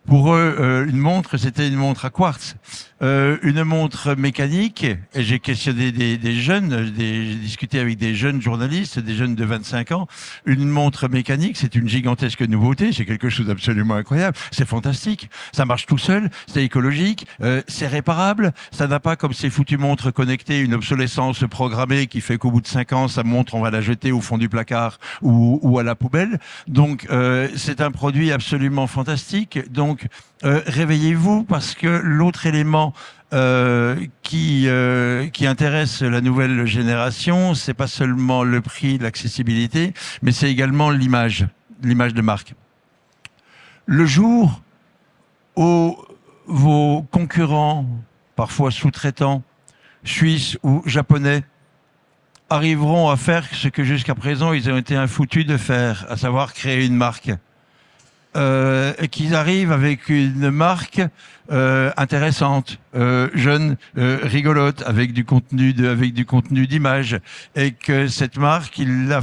Pour eux, une montre, c'était une montre à quartz. Une montre mécanique, et j'ai questionné des jeunes, j'ai discuté avec des jeunes journalistes, des jeunes de 25 ans. Une montre mécanique, c'est une gigantesque nouveauté, c'est quelque chose d'absolument incroyable. C'est fantastique, ça marche tout seul, c'est écologique, c'est réparable, ça n'a pas comme ces foutues montres connectées une obsolescence programmée qui fait qu'au bout de 5 ans, sa montre, on va la jeter au fond du placard ou à la poubelle. Donc, c'est un produit absolument fantastique. Donc, réveillez-vous parce que l'autre élément qui intéresse la nouvelle génération, c'est pas seulement le prix, l'accessibilité, mais c'est également l'image de marque. Le jour où vos concurrents, parfois sous-traitants, suisses ou japonais, arriveront à faire ce que jusqu'à présent ils ont été infoutus de faire, à savoir créer une marque, qu'ils arrivent avec une marque intéressante, jeune, rigolote, avec du contenu d'image, et que cette marque ils la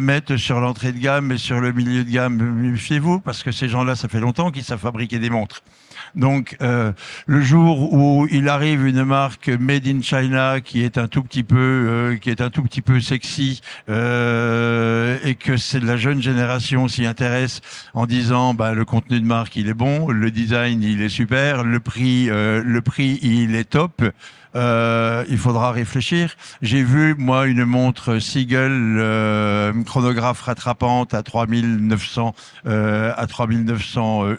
mettent sur l'entrée de gamme et sur le milieu de gamme. Méfiez-vous, parce que ces gens-là, ça fait longtemps qu'ils savent fabriquer des montres. Donc, le jour où il arrive une marque made in China qui est un tout petit peu sexy, et que c'est de la jeune génération s'y intéresse en disant, le contenu de marque il est bon, le design il est super, le prix il est top. Il faudra réfléchir. J'ai vu, moi, une montre Seagull chronographe rattrapante à 3900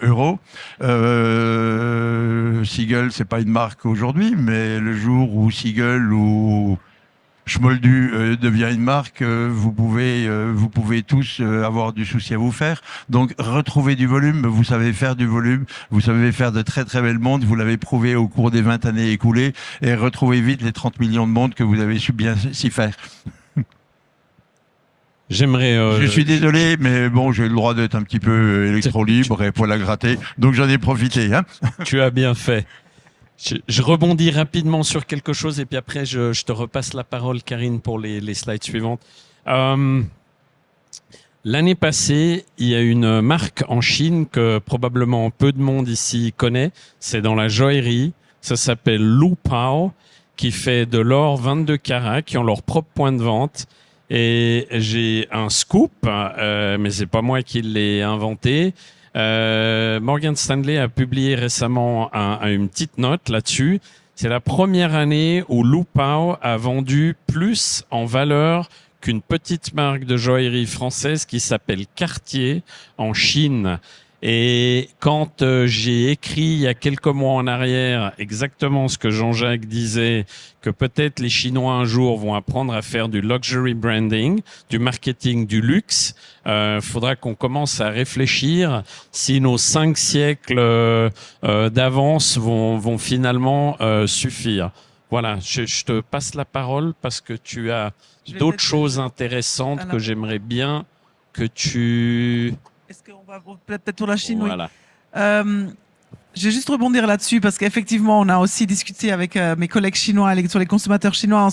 euros. Seagull, c'est pas une marque aujourd'hui, mais le jour où Seagull ou Schmoldu devient une marque, vous pouvez tous avoir du souci à vous faire. Donc, retrouvez du volume. Vous savez faire du volume. Vous savez faire de très très belles montres. Vous l'avez prouvé au cours des 20 années écoulées. Et retrouvez vite les 30 millions de montres que vous avez su bien s'y faire. J'aimerais. Je suis désolé, mais bon, j'ai le droit d'être un petit peu électro-libre et poil à gratter. Donc, j'en ai profité. Hein. Tu as bien fait. Je rebondis rapidement sur quelque chose et puis après je te repasse la parole, Karine, pour les slides suivantes. L'année passée, il y a une marque en Chine que probablement peu de monde ici connaît. C'est dans la joaillerie. Ça s'appelle Lu Pao, qui fait de l'or 22 carats, qui ont leur propre point de vente. Et j'ai un scoop, mais c'est pas moi qui l'ai inventé. Morgan Stanley a publié récemment une petite note là-dessus. C'est la première année où Lu Pao a vendu plus en valeur qu'une petite marque de joaillerie française qui s'appelle Cartier en Chine. Et quand j'ai écrit il y a quelques mois en arrière exactement ce que Jean-Jacques disait, que peut-être les Chinois un jour vont apprendre à faire du luxury branding, du marketing du luxe, faudra qu'on commence à réfléchir si nos 5 siècles d'avance vont finalement suffire. Voilà, je te passe la parole parce que tu as d'autres choses intéressantes que j'aimerais bien que tu... Est-ce qu'on va peut-être pour la Chine? Voilà. Oui. Je vais juste rebondir là-dessus parce qu'effectivement, on a aussi discuté avec mes collègues chinois sur les consommateurs chinois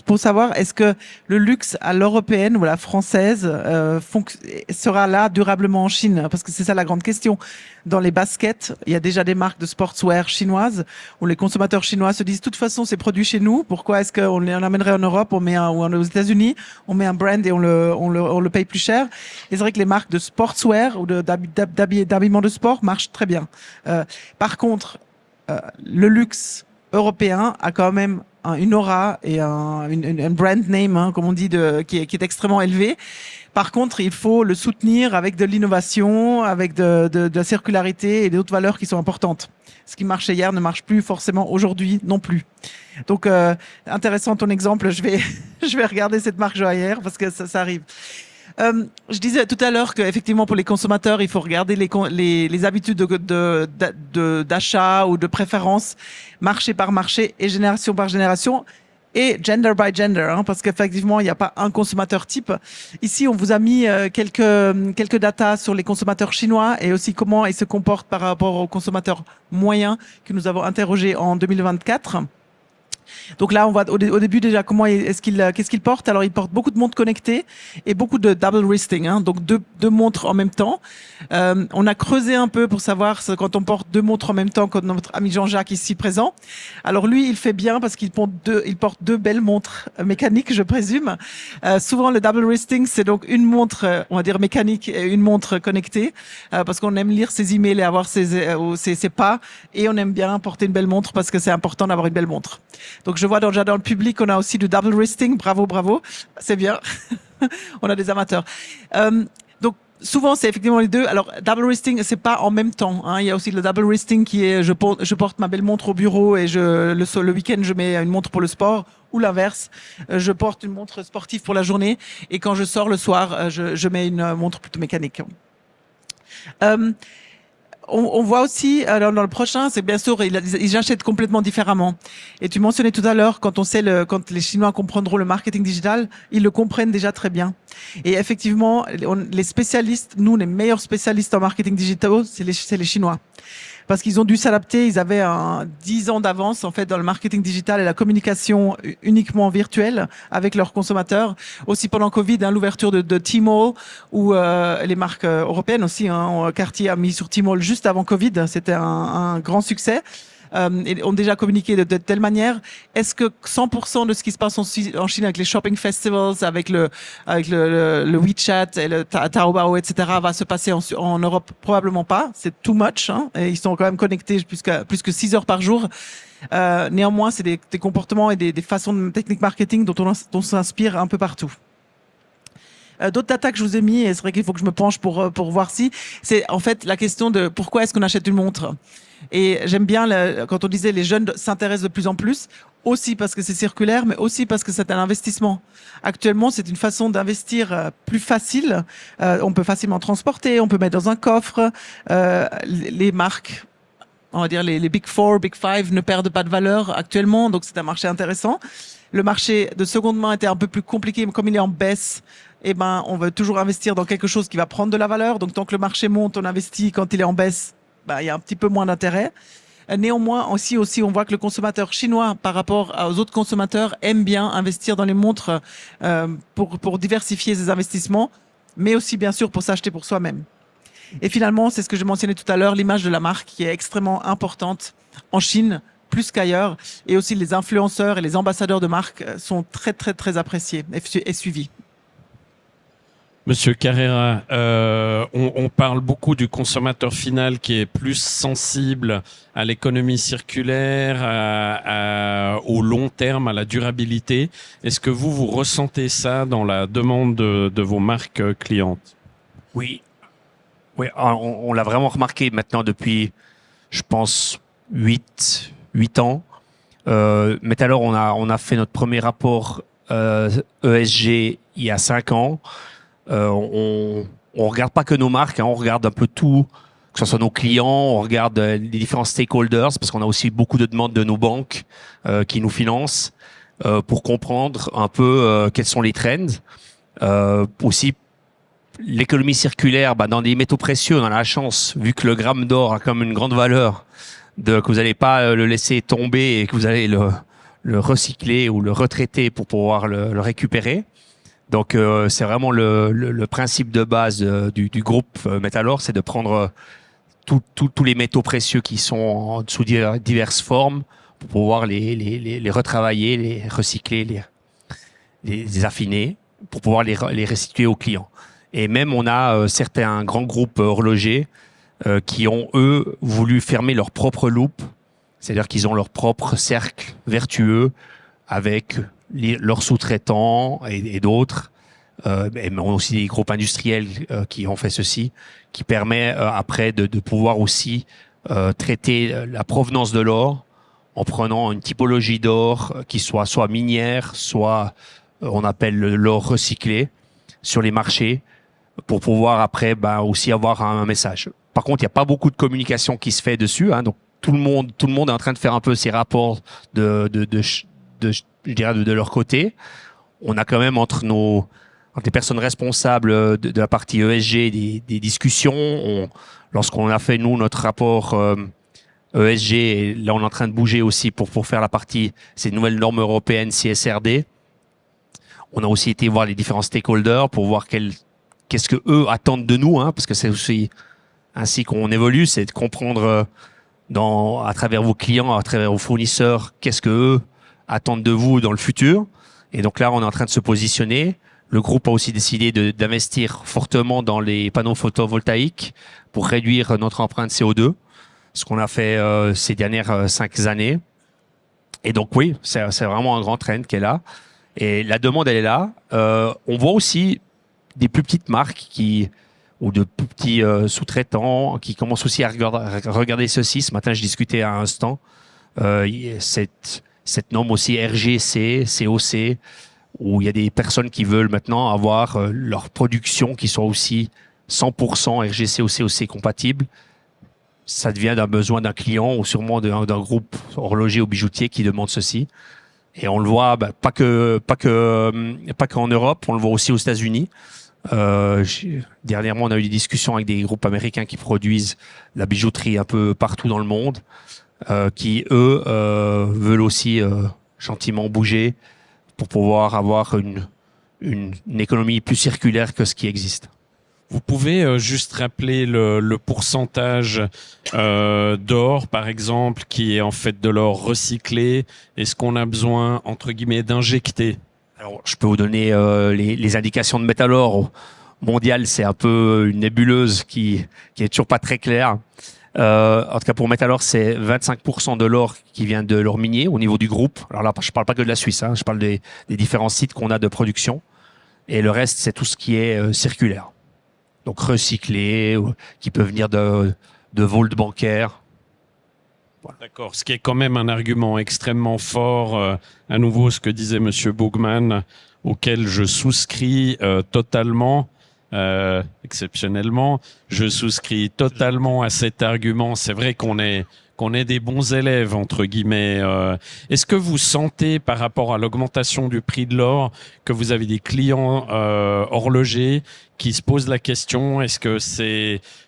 pour savoir est-ce que le luxe à l'européenne ou à la française sera là durablement en Chine, parce que c'est ça la grande question. Dans les baskets, il y a déjà des marques de sportswear chinoises où les consommateurs chinois se disent de toute façon c'est produit chez nous, pourquoi est-ce qu'on l'amènerait en Europe, ou aux États-Unis, on met un brand et on le paye plus cher. Et c'est vrai que les marques de sportswear ou d'habillement de sport marchent très bien. Par contre, le luxe européen a quand même une aura et un brand name, hein, comme on dit, qui est extrêmement élevé. Par contre, il faut le soutenir avec de l'innovation, avec de la circularité et d'autres valeurs qui sont importantes. Ce qui marchait hier ne marche plus forcément aujourd'hui non plus. Donc, intéressant ton exemple. Je vais regarder cette marque joaillère parce que ça arrive. Je disais tout à l'heure qu'effectivement pour les consommateurs, il faut regarder les habitudes d'achat ou de préférence, marché par marché et génération par génération. Et gender by gender, hein, parce qu'effectivement, il n'y a pas un consommateur type. Ici, on vous a mis quelques datas sur les consommateurs chinois et aussi comment ils se comportent par rapport aux consommateurs moyens que nous avons interrogés en 2024. Donc là, on voit au début déjà qu'est-ce qu'il porte. Alors, il porte beaucoup de montres connectées et beaucoup de double wristing, hein, donc deux montres en même temps. On a creusé un peu pour savoir quand on porte deux montres en même temps, comme notre ami Jean-Jacques ici présent. Alors lui, il fait bien parce qu'il porte deux belles montres mécaniques, je présume. Souvent, le double wristing, c'est donc une montre, on va dire mécanique et une montre connectée, parce qu'on aime lire ses emails et avoir ses pas, et on aime bien porter une belle montre parce que c'est important d'avoir une belle montre. Donc je vois déjà dans le public, on a aussi du double wristing. Bravo, c'est bien. On a des amateurs. Donc souvent c'est effectivement les deux. Alors double wristing, c'est pas en même temps, hein. Il y a aussi le double wristing qui est je porte ma belle montre au bureau et le week-end je mets une montre pour le sport, ou l'inverse, je porte une montre sportive pour la journée et quand je sors le soir, je mets une montre plutôt mécanique. On voit aussi dans le prochain, c'est bien sûr, ils achètent complètement différemment. Et tu mentionnais tout à l'heure, quand les Chinois comprendront le marketing digital, ils le comprennent déjà très bien. Et effectivement, les spécialistes, nous, les meilleurs spécialistes en marketing digital, c'est les Chinois. Parce qu'ils ont dû s'adapter, ils avaient 10 ans d'avance en fait dans le marketing digital et la communication uniquement virtuelle avec leurs consommateurs. Aussi pendant Covid, hein, l'ouverture de Tmall ou les marques européennes aussi. Hein, Cartier a mis sur Tmall juste avant Covid, c'était un grand succès. Et ont déjà communiqué de telle manière. Est-ce que 100% de ce qui se passe en Chine avec les shopping festivals, avec le WeChat et le Taobao, etc., va se passer en Europe? Probablement pas. C'est too much. Hein, et ils sont quand même connectés plus que 6 heures par jour. Néanmoins, c'est des comportements et des façons de techniques marketing dont on s'inspire un peu partout. D'autres data que je vous ai mis, et c'est vrai qu'il faut que je me penche pour voir si, c'est en fait la question de pourquoi est-ce qu'on achète une montre. Et j'aime bien quand on disait les jeunes s'intéressent de plus en plus, aussi parce que c'est circulaire, mais aussi parce que c'est un investissement. Actuellement, c'est une façon d'investir plus facile. On peut facilement transporter, on peut mettre dans un coffre. Les marques, on va dire les Big Four, Big Five ne perdent pas de valeur actuellement, donc c'est un marché intéressant. Le marché de seconde main était un peu plus compliqué, mais comme il est en baisse, eh ben, on veut toujours investir dans quelque chose qui va prendre de la valeur. Donc, tant que le marché monte, on investit. Quand il est en baisse, il y a un petit peu moins d'intérêt. Néanmoins, aussi, on voit que le consommateur chinois, par rapport aux autres consommateurs, aime bien investir dans les montres pour diversifier ses investissements, mais aussi, bien sûr, pour s'acheter pour soi-même. Et finalement, c'est ce que je mentionnais tout à l'heure, l'image de la marque qui est extrêmement importante en Chine, plus qu'ailleurs. Et aussi, les influenceurs et les ambassadeurs de marque sont très, très, très appréciés et suivis. Monsieur Carrera, on parle beaucoup du consommateur final qui est plus sensible à l'économie circulaire, au long terme, à la durabilité. Est-ce que vous ressentez ça dans la demande de vos marques clientes? Oui, on l'a vraiment remarqué maintenant depuis, je pense, 8 ans. Mais alors, on a fait notre premier rapport ESG il y a 5 ans. On regarde pas que nos marques, hein, on regarde un peu tout, que ce soit nos clients, on regarde les différents stakeholders, parce qu'on a aussi beaucoup de demandes de nos banques qui nous financent pour comprendre un peu quels sont les trends. Aussi, l'économie circulaire, dans des métaux précieux, on a la chance, vu que le gramme d'or a comme une grande valeur, que vous n'allez pas le laisser tomber et que vous allez le recycler ou le retraiter pour pouvoir le récupérer. Donc c'est vraiment le principe de base du groupe Metalor, c'est de prendre tous les métaux précieux qui sont sous diverses formes pour pouvoir les retravailler, les recycler, les affiner pour pouvoir les restituer aux clients. Et même on a certains grands groupes horlogers qui ont eux voulu fermer leur propre loupe, c'est-à-dire qu'ils ont leur propre cercle vertueux avec leurs sous-traitants et d'autres, mais aussi des groupes industriels qui ont fait ceci, qui permet après de pouvoir aussi traiter la provenance de l'or en prenant une typologie d'or qui soit minière, soit on appelle l'or recyclé sur les marchés pour pouvoir après aussi avoir un message. Par contre, il n'y a pas beaucoup de communication qui se fait dessus, hein, donc tout le monde est en train de faire un peu ses rapports je dirais de leur côté. On a quand même entre les personnes responsables de la partie ESG des discussions. Lorsqu'on a fait nous notre rapport ESG, et là on est en train de bouger aussi pour faire la partie ces nouvelles normes européennes CSRD. On a aussi été voir les différents stakeholders pour voir qu'est-ce que eux attendent de nous, hein, parce que c'est aussi ainsi qu'on évolue, c'est de comprendre à travers vos clients, à travers vos fournisseurs, qu'est-ce que eux attendent de vous dans le futur. Et donc là, on est en train de se positionner. Le groupe a aussi décidé d'investir fortement dans les panneaux photovoltaïques pour réduire notre empreinte CO2, ce qu'on a fait ces dernières 5 années. Et donc oui, c'est vraiment un grand trend qui est là. Et la demande, elle est là. On voit aussi des plus petites marques ou de plus petits sous-traitants qui commencent aussi à regarder ceci. Ce matin, je discutais à un stand. Cette norme aussi RGC, COC, où il y a des personnes qui veulent maintenant avoir leur production qui soit aussi 100% RGC ou COC compatible. Ça devient d'un besoin d'un client ou sûrement d'un groupe horloger ou bijoutier qui demande ceci. Et on le voit pas qu'en Europe, on le voit aussi aux États-Unis. Dernièrement, on a eu des discussions avec des groupes américains qui produisent la bijouterie un peu partout dans le monde, qui eux veulent aussi gentiment bouger pour pouvoir avoir une économie plus circulaire que ce qui existe. Vous pouvez juste rappeler le pourcentage d'or, par exemple, qui est en fait de l'or recyclé. Est-ce qu'on a besoin, entre guillemets, d'injecter? Alors, je peux vous donner les indications de Métalor. Mondial, c'est un peu une nébuleuse qui est toujours pas très claire. En tout cas, pour Métalor, c'est 25% de l'or qui vient de l'or minier au niveau du groupe. Alors là, je parle pas que de la Suisse, hein, je parle des différents sites qu'on a de production. Et le reste, c'est tout ce qui est circulaire. Donc recyclé, qui peut venir de vault bancaires. Voilà. D'accord, ce qui est quand même un argument extrêmement fort, à nouveau ce que disait Monsieur Boogman, auquel je souscris totalement, exceptionnellement, je souscris totalement à cet argument. C'est vrai qu'on est des bons élèves, entre guillemets. Est-ce que vous sentez, par rapport à l'augmentation du prix de l'or, que vous avez des clients horlogers qui se posent la question, est-ce que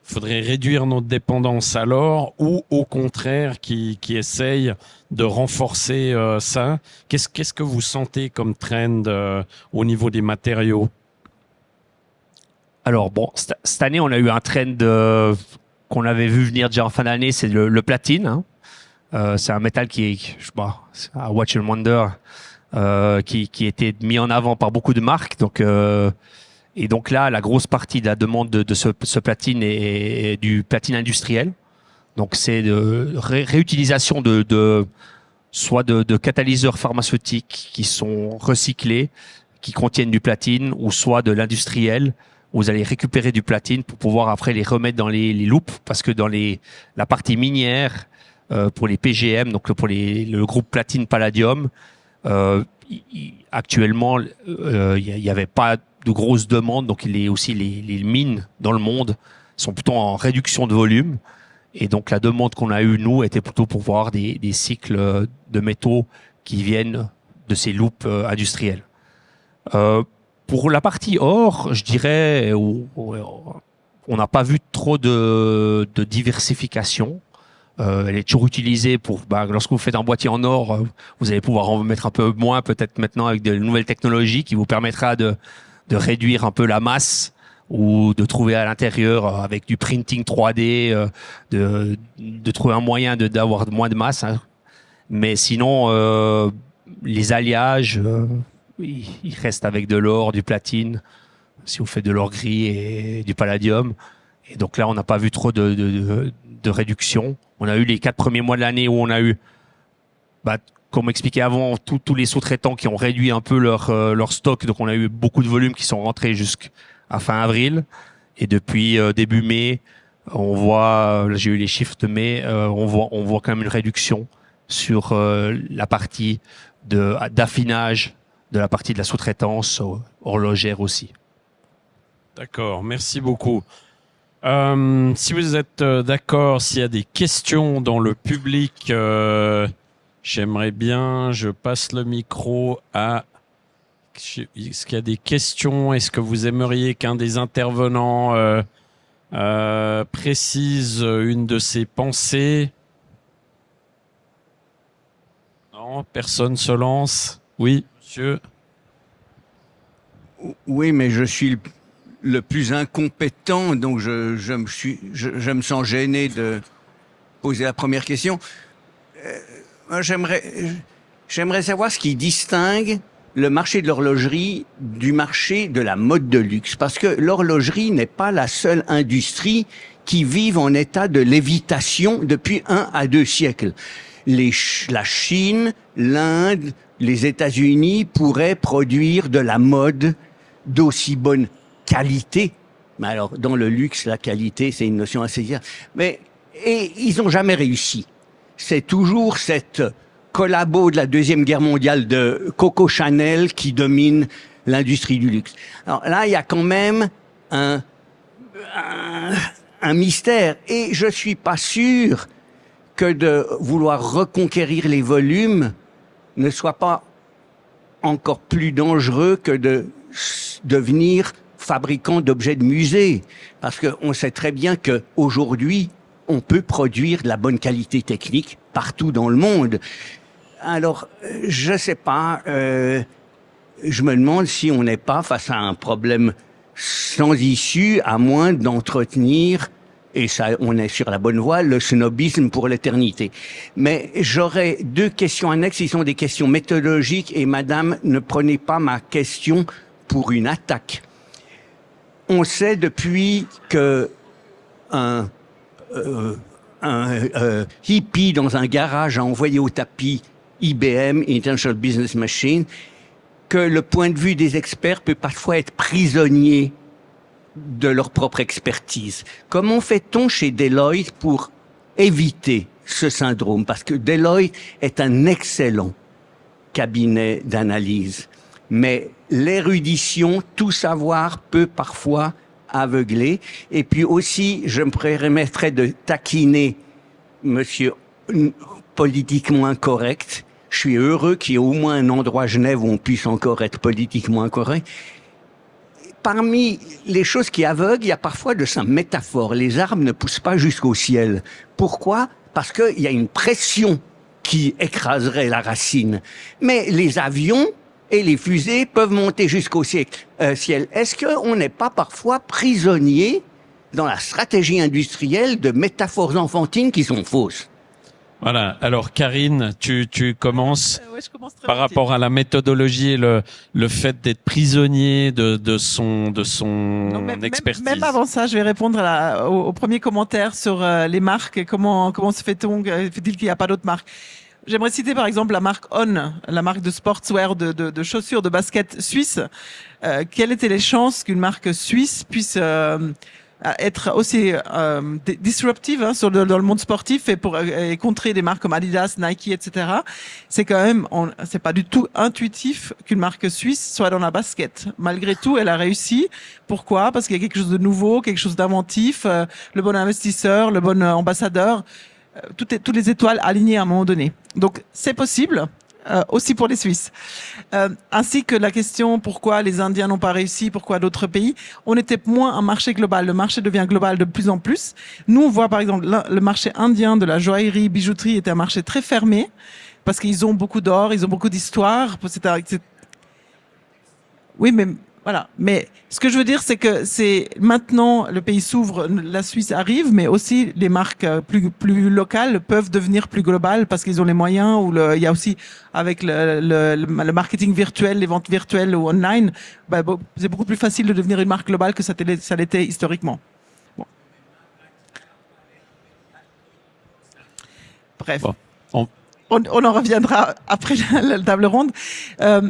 faudrait réduire notre dépendance à l'or, ou au contraire qui essayent de renforcer ça? Qu'est-ce que vous sentez comme trend au niveau des matériaux? Alors bon, cette année, on a eu un trend qu'on avait vu venir déjà en fin d'année, c'est le platine. Hein. C'est un métal qui est, je sais pas, un Watch and Wonder, qui était mis en avant par beaucoup de marques. Et donc là, la grosse partie de la demande de ce platine est du platine industriel. Donc c'est de réutilisation soit de catalyseurs pharmaceutiques qui sont recyclés, qui contiennent du platine, ou soit de l'industriel. Vous allez récupérer du platine pour pouvoir après les remettre dans les loupes, parce que dans la partie minière, pour les PGM, donc pour le groupe platine palladium, actuellement, il y avait pas de grosses demandes, donc aussi les mines dans le monde sont plutôt en réduction de volume, et donc la demande qu'on a eue nous était plutôt pour voir des cycles de métaux qui viennent de ces loupes industrielles. Pour la partie or, je dirais, on n'a pas vu trop de diversification. Elle est toujours utilisée pour, lorsque vous faites un boîtier en or, vous allez pouvoir en mettre un peu moins, peut-être maintenant avec de nouvelles technologies qui vous permettra de réduire un peu la masse, ou de trouver à l'intérieur avec du printing 3D, de trouver un moyen d'avoir moins de masse. Hein. Mais sinon, les alliages, il reste avec de l'or, du platine, si vous faites de l'or gris et du palladium. Et donc là, on n'a pas vu trop de réduction. On a eu les 4 premiers mois de l'année où on a eu comme expliqué avant, tous les sous-traitants qui ont réduit un peu leur stock. Donc, on a eu beaucoup de volumes qui sont rentrés jusqu'à fin avril. Et depuis début mai, on voit, là, j'ai eu les chiffres de mai, on voit quand même une réduction sur la partie d'affinage de la partie de la sous-traitance horlogère aussi. D'accord, merci beaucoup. Si vous êtes d'accord, s'il y a des questions dans le public, j'aimerais bien, je passe le micro à... Est-ce qu'il y a des questions? Est-ce que vous aimeriez qu'un des intervenants précise une de ses pensées? Non, personne se lance. Oui, monsieur. Oui, mais je suis le plus incompétent, donc je me sens gêné de poser la première question. Moi, j'aimerais savoir ce qui distingue le marché de l'horlogerie du marché de la mode de luxe, parce que l'horlogerie n'est pas la seule industrie qui vive en état de lévitation depuis 1 à 2 siècles. La Chine, l'Inde, les États-Unis pourraient produire de la mode d'aussi bonne qualité. Mais alors, dans le luxe, la qualité, c'est une notion assez claire. Et ils n'ont jamais réussi. C'est toujours cette collabo de la Deuxième Guerre mondiale de Coco Chanel qui domine l'industrie du luxe. Alors là, il y a quand même un mystère. Et je suis pas sûr que de vouloir reconquérir les volumes ne soit pas encore plus dangereux que de devenir fabricant d'objets de musée. Parce qu'on sait très bien qu'aujourd'hui, on peut produire de la bonne qualité technique partout dans le monde. Alors, je sais pas, je me demande si on n'est pas face à un problème sans issue, à moins d'entretenir, et ça, on est sur la bonne voie, le snobisme pour l'éternité. Mais j'aurais 2 questions annexes, qui sont des questions méthodologiques, et madame, ne prenez pas ma question pour une attaque. On sait depuis que un hippie dans un garage a envoyé au tapis IBM, International Business Machine, que le point de vue des experts peut parfois être prisonnier de leur propre expertise. Comment fait-on chez Deloitte pour éviter ce syndrome? Parce que Deloitte est un excellent cabinet d'analyse. Mais l'érudition, tout savoir peut parfois aveugler. Et puis aussi, je me permettrais de taquiner monsieur politiquement incorrect. Je suis heureux qu'il y ait au moins un endroit à Genève où on puisse encore être politiquement incorrect. Parmi les choses qui aveuglent, il y a parfois de simples métaphores. Les arbres ne poussent pas jusqu'au ciel. Pourquoi? Parce qu'il y a une pression qui écraserait la racine. Mais les avions et les fusées peuvent monter jusqu'au ciel. Est-ce qu'on n'est pas parfois prisonnier dans la stratégie industrielle de métaphores enfantines qui sont fausses? Voilà. Alors, Karine, tu commences Ouais, je commence très par volontiers. rapport à la méthodologie et le fait d'être prisonnier de son Non, expertise. Même avant ça, je vais répondre au premier commentaire sur les marques et comment se fait-il qu'il n'y a pas d'autres marques. J'aimerais citer par exemple la marque On, la marque de sportswear, de chaussures, de baskets suisse. Quelles étaient les chances qu'une marque suisse puisse être aussi disruptive dans le monde sportif et contrer des marques comme Adidas, Nike, etc. C'est quand même, c'est pas du tout intuitif qu'une marque suisse soit dans la basket. Malgré tout, elle a réussi. Pourquoi? Parce qu'il y a quelque chose de nouveau, quelque chose d'inventif, le bon investisseur, le bon ambassadeur, toutes les étoiles alignées à un moment donné. Donc c'est possible. Aussi pour les Suisses. Ainsi que la question pourquoi les Indiens n'ont pas réussi, pourquoi d'autres pays. On était moins un marché global. Le marché devient global de plus en plus. Nous, on voit par exemple le marché indien de la joaillerie, bijouterie était un marché très fermé parce qu'ils ont beaucoup d'or, ils ont beaucoup d'histoire. Oui, mais voilà. Mais ce que je veux dire, c'est que maintenant le pays s'ouvre, la Suisse arrive, mais aussi les marques plus locales peuvent devenir plus globales parce qu'ils ont les moyens. Il y a aussi avec le marketing virtuel, les ventes virtuelles ou online, c'est beaucoup plus facile de devenir une marque globale que ça l'était historiquement. Bon. Bref. Bon. on en reviendra après la table ronde.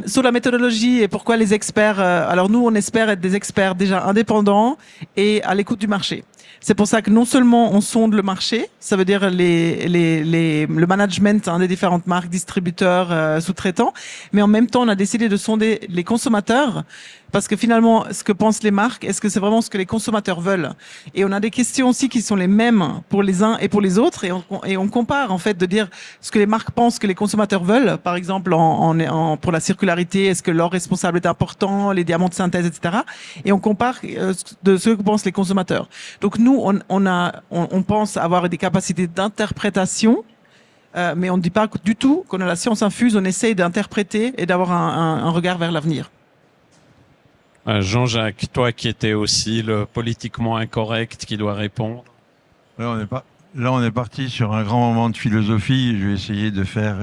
Sur la méthodologie et pourquoi les experts. Alors nous, on espère être des experts déjà indépendants et à l'écoute du marché. C'est pour ça que non seulement on sonde le marché, ça veut dire le management des différentes marques, distributeurs, sous-traitants, mais en même temps, on a décidé de sonder les consommateurs parce que finalement, ce que pensent les marques, est-ce que c'est vraiment ce que les consommateurs veulent? Et on a des questions aussi qui sont les mêmes pour les uns et pour les autres, et on compare en fait de dire ce que les marques pensent que les consommateurs veulent, par exemple pour la circularité, est-ce que l'or responsable est important, les diamants de synthèse, etc. Et on compare de ce que pensent les consommateurs. Donc nous, on pense avoir des capacités d'interprétation, mais on ne dit pas du tout qu'on a la science infuse, on essaye d'interpréter et d'avoir un regard vers l'avenir. Jean-Jacques, toi qui étais aussi le politiquement incorrect qui doit répondre. Là, on est parti sur un grand moment de philosophie. Je vais essayer de faire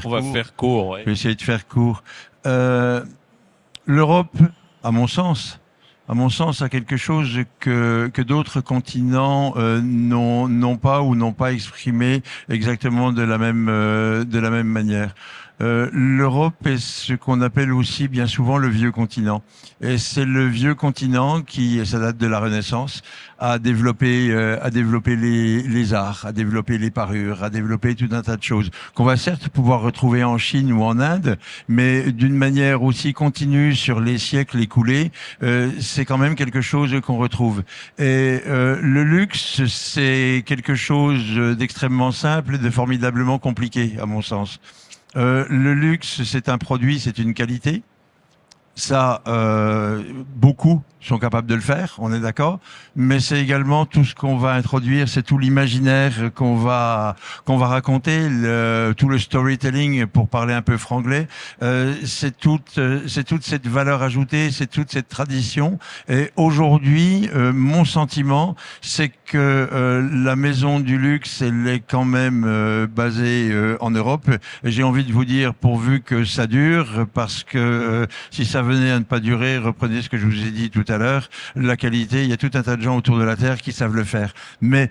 On va faire court. Ouais. Je vais essayer de faire court. L'Europe, à mon sens, a quelque chose que d'autres continents n'ont pas ou n'ont pas exprimé exactement de la même manière. L'Europe est ce qu'on appelle aussi bien souvent le vieux continent. Et c'est le vieux continent qui, ça date de la Renaissance, a développé les arts, a développé les parures, a développé tout un tas de choses qu'on va certes pouvoir retrouver en Chine ou en Inde, mais d'une manière aussi continue sur les siècles écoulés, c'est quand même quelque chose qu'on retrouve. Et le luxe, c'est quelque chose d'extrêmement simple, de formidablement compliqué, à mon sens. Le luxe, c'est un produit, c'est une qualité. Ça, beaucoup sont capables de le faire, on est d'accord. Mais c'est également tout ce qu'on va introduire, c'est tout l'imaginaire qu'on va raconter, tout le storytelling, pour parler un peu franglais. C'est toute cette valeur ajoutée, c'est toute cette tradition. Et aujourd'hui, mon sentiment, c'est que la maison du luxe, elle est quand même basée en Europe. Et j'ai envie de vous dire, pourvu que ça dure, parce que si ça venait à ne pas durer, reprenez ce que je vous ai dit tout à l'heure, la qualité, il y a tout un tas de gens autour de la Terre qui savent le faire. Mais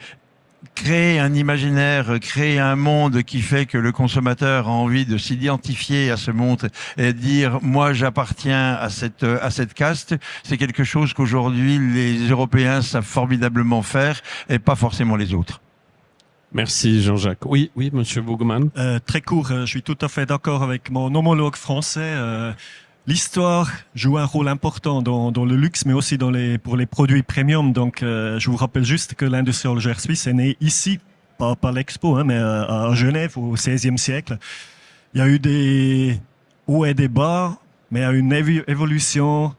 créer un imaginaire, créer un monde qui fait que le consommateur a envie de s'identifier à ce monde et dire « moi j'appartiens à cette caste », c'est quelque chose qu'aujourd'hui les Européens savent formidablement faire et pas forcément les autres. Merci Jean-Jacques. Oui, Monsieur Bougman. Très court, je suis tout à fait d'accord avec mon homologue français. L'histoire joue un rôle important dans le luxe, mais aussi pour les produits premium. Donc, je vous rappelle juste que l'industrie horlogère suisse est née ici, pas par l'Expo, mais à Genève au XVIe siècle. Il y a eu des hauts et des bas, mais il y a eu une évolution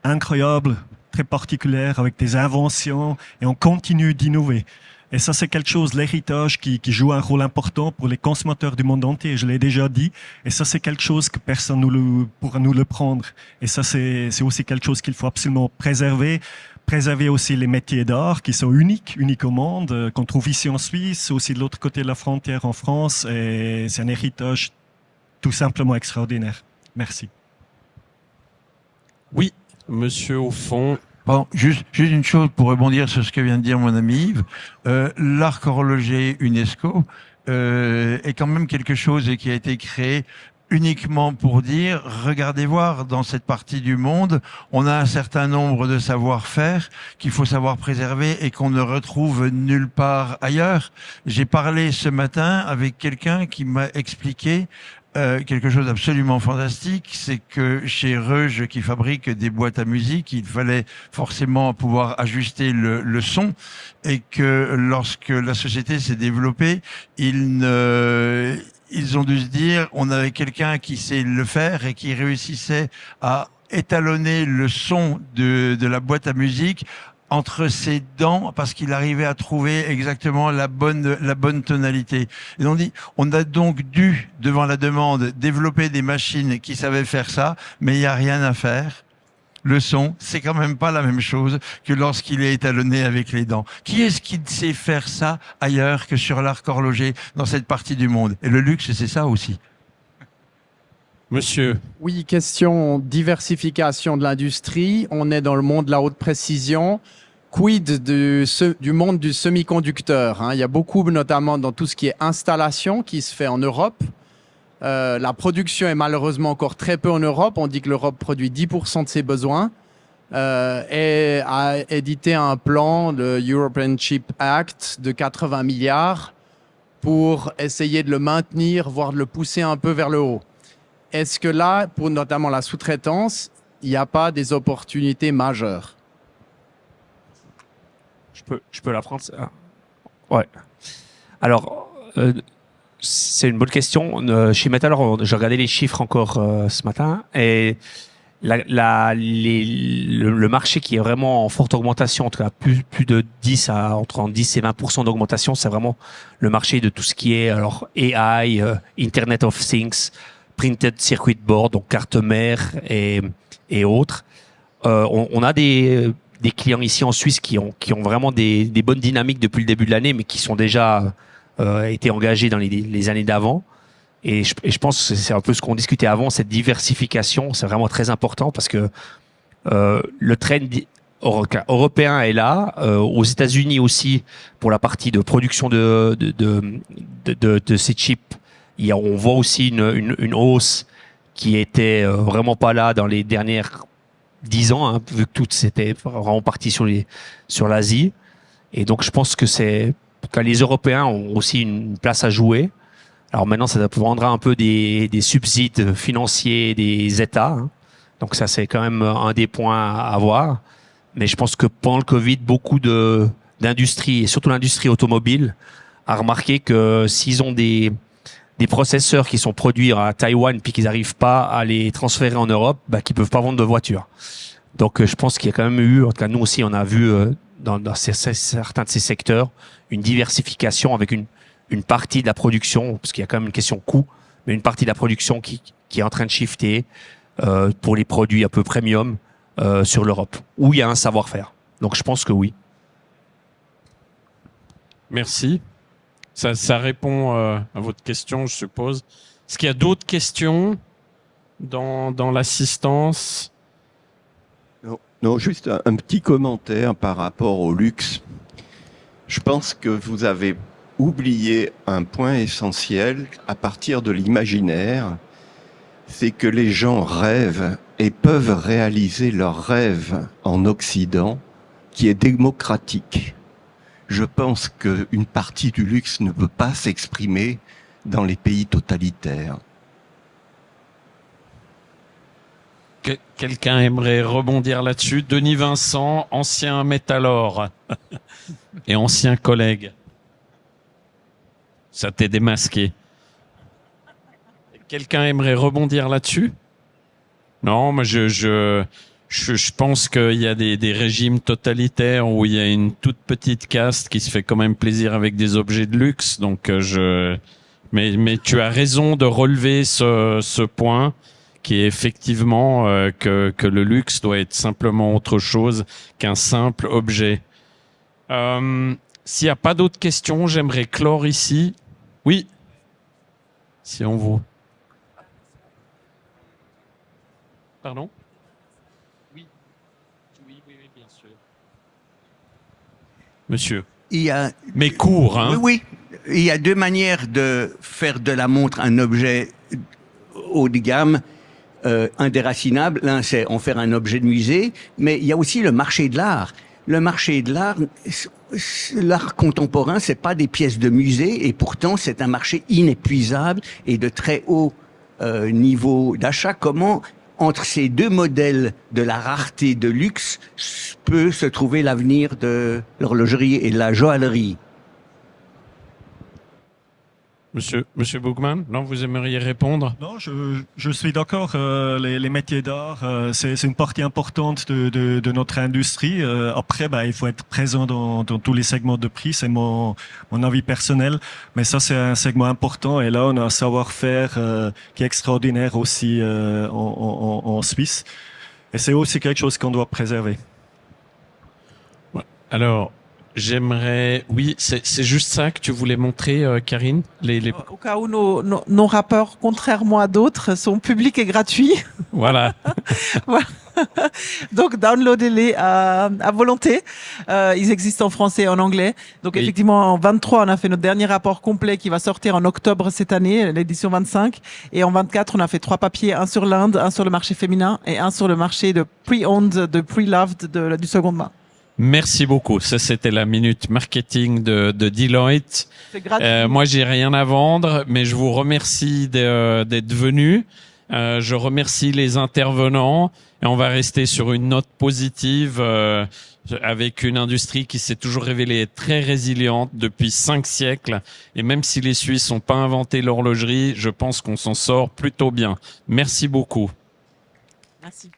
incroyable, très particulière, avec des inventions, et on continue d'innover. Et ça, c'est quelque chose, l'héritage qui joue un rôle important pour les consommateurs du monde entier, je l'ai déjà dit. Et ça, c'est quelque chose que personne ne pourra nous le prendre. Et ça, c'est aussi quelque chose qu'il faut absolument préserver. Préserver aussi les métiers d'art qui sont uniques au monde, qu'on trouve ici en Suisse, aussi de l'autre côté de la frontière en France. Et c'est un héritage tout simplement extraordinaire. Merci. Oui, monsieur au fond. Bon, juste une chose pour rebondir sur ce que vient de dire mon ami Yves. L'arc horloger UNESCO est quand même quelque chose qui a été créé uniquement pour dire, regardez voir, dans cette partie du monde, on a un certain nombre de savoir-faire qu'il faut savoir préserver et qu'on ne retrouve nulle part ailleurs. J'ai parlé ce matin avec quelqu'un qui m'a expliqué quelque chose d'absolument fantastique, c'est que chez Reuge, qui fabrique des boîtes à musique, il fallait forcément pouvoir ajuster le son, et que lorsque la société s'est développée, ils ont dû se dire, on avait quelqu'un qui sait le faire et qui réussissait à étalonner le son de la boîte à musique entre ses dents, parce qu'il arrivait à trouver exactement la bonne tonalité. Et on a donc dû, devant la demande, développer des machines qui savaient faire ça, mais il n'y a rien à faire. Le son, c'est quand même pas la même chose que lorsqu'il est étalonné avec les dents. Qui est-ce qui sait faire ça ailleurs que sur l'arc horloger dans cette partie du monde? Et le luxe, c'est ça aussi. Monsieur. Oui, question diversification de l'industrie. On est dans le monde de la haute précision. quid du monde du semi-conducteur, hein. Il y a beaucoup, notamment dans tout ce qui est installation, qui se fait en Europe. La production est malheureusement encore très peu en Europe. On dit que l'Europe produit 10% de ses besoins. Et a édité un plan, le European Chip Act, de 80 milliards pour essayer de le maintenir, voire de le pousser un peu vers le haut. Est-ce que là, pour notamment la sous-traitance, il n'y a pas des opportunités majeures? Je peux la prendre. Ouais. Alors, c'est une bonne question. Chez Metalor, j'ai regardé les chiffres encore ce matin et le marché qui est vraiment en forte augmentation, en tout cas plus de 10 à entre 10 et 20% d'augmentation, c'est vraiment le marché de tout ce qui est alors AI, Internet of Things, printed circuit board, donc carte mère et autres. On a des clients ici en Suisse qui ont vraiment des bonnes dynamiques depuis le début de l'année, mais qui sont déjà été engagés dans les années d'avant. Et je pense que c'est un peu ce qu'on discutait avant, cette diversification, c'est vraiment très important parce que le trend européen est là, aux États-Unis aussi pour la partie de production de ces chips. On voit aussi une hausse qui était vraiment pas là dans les dernières 10 ans, hein, vu que tout c'était vraiment parti sur l'Asie. Et donc je pense que les Européens ont aussi une place à jouer. Alors maintenant, ça prendra un peu des subsides financiers des États, hein. Donc ça, c'est quand même un des points à voir. Mais je pense que pendant le Covid, beaucoup d'industries, et surtout l'industrie automobile, a remarqué que s'ils ont des processeurs qui sont produits à Taïwan puis qu'ils n'arrivent pas à les transférer en Europe, qu'ils peuvent pas vendre de voitures. Donc je pense qu'il y a quand même eu, en tout cas nous aussi, on a vu dans certains de ces secteurs une diversification avec une partie de la production, parce qu'il y a quand même une question coût, mais une partie de la production qui est en train de shifter pour les produits un peu premium sur l'Europe, où il y a un savoir-faire. Donc je pense que oui. Merci. Ça répond à votre question, je suppose. Est-ce qu'il y a d'autres questions dans l'assistance? Non, juste un petit commentaire par rapport au luxe. Je pense que vous avez oublié un point essentiel à partir de l'imaginaire, c'est que les gens rêvent et peuvent réaliser leurs rêves en Occident, qui est démocratique. Je pense qu'une partie du luxe ne peut pas s'exprimer dans les pays totalitaires. Quelqu'un aimerait rebondir là-dessus? Denis Vincent, ancien Metalor et ancien collègue. Ça t'est démasqué. Quelqu'un aimerait rebondir là-dessus? Non, mais je pense qu'il y a des régimes totalitaires où il y a une toute petite caste qui se fait quand même plaisir avec des objets de luxe. Donc mais tu as raison de relever ce point qui est effectivement que le luxe doit être simplement autre chose qu'un simple objet. S'il n'y a pas d'autres questions, j'aimerais clore ici. Oui, si on vous. Pardon? Oui, bien sûr. Monsieur. Mais court, hein? Oui. Il y a deux manières de faire de la montre un objet haut de gamme, indéracinable. L'un, c'est en faire un objet de musée, mais il y a aussi le marché de l'art. Le marché de l'art contemporain, c'est pas des pièces de musée, et pourtant c'est un marché inépuisable et de très haut niveau d'achat. Comment, entre ces deux modèles de la rareté de luxe, peut se trouver l'avenir de l'horlogerie et de la joaillerie? Monsieur Boogman, non, vous aimeriez répondre? Non, je suis d'accord. Les métiers d'art, c'est une partie importante de notre industrie. Après, il faut être présent dans tous les segments de prix. C'est mon avis personnel. Mais ça, c'est un segment important. Et là, on a un savoir-faire qui est extraordinaire aussi en Suisse. Et c'est aussi quelque chose qu'on doit préserver. Ouais. Alors, j'aimerais... Oui, c'est juste ça que tu voulais montrer, Karine? Au cas où nos rapports, contrairement à d'autres, sont publics et gratuits. Voilà. Voilà. Donc, downloadez-les à volonté. Ils existent en français et en anglais. Donc, Oui. effectivement, en 23, on a fait notre dernier rapport complet qui va sortir en octobre cette année, l'édition 25. Et en 24, on a fait 3 papiers, un sur l'Inde, un sur le marché féminin et un sur le marché de pre-owned, de pre-loved, du seconde main. Merci beaucoup. Ça, c'était la minute marketing de Deloitte. C'est gratuit. Moi, j'ai rien à vendre, mais je vous remercie d'être venus. Je remercie les intervenants et on va rester sur une note positive avec une industrie qui s'est toujours révélée très résiliente depuis 5 siècles. Et même si les Suisses n'ont pas inventé l'horlogerie, je pense qu'on s'en sort plutôt bien. Merci beaucoup. Merci.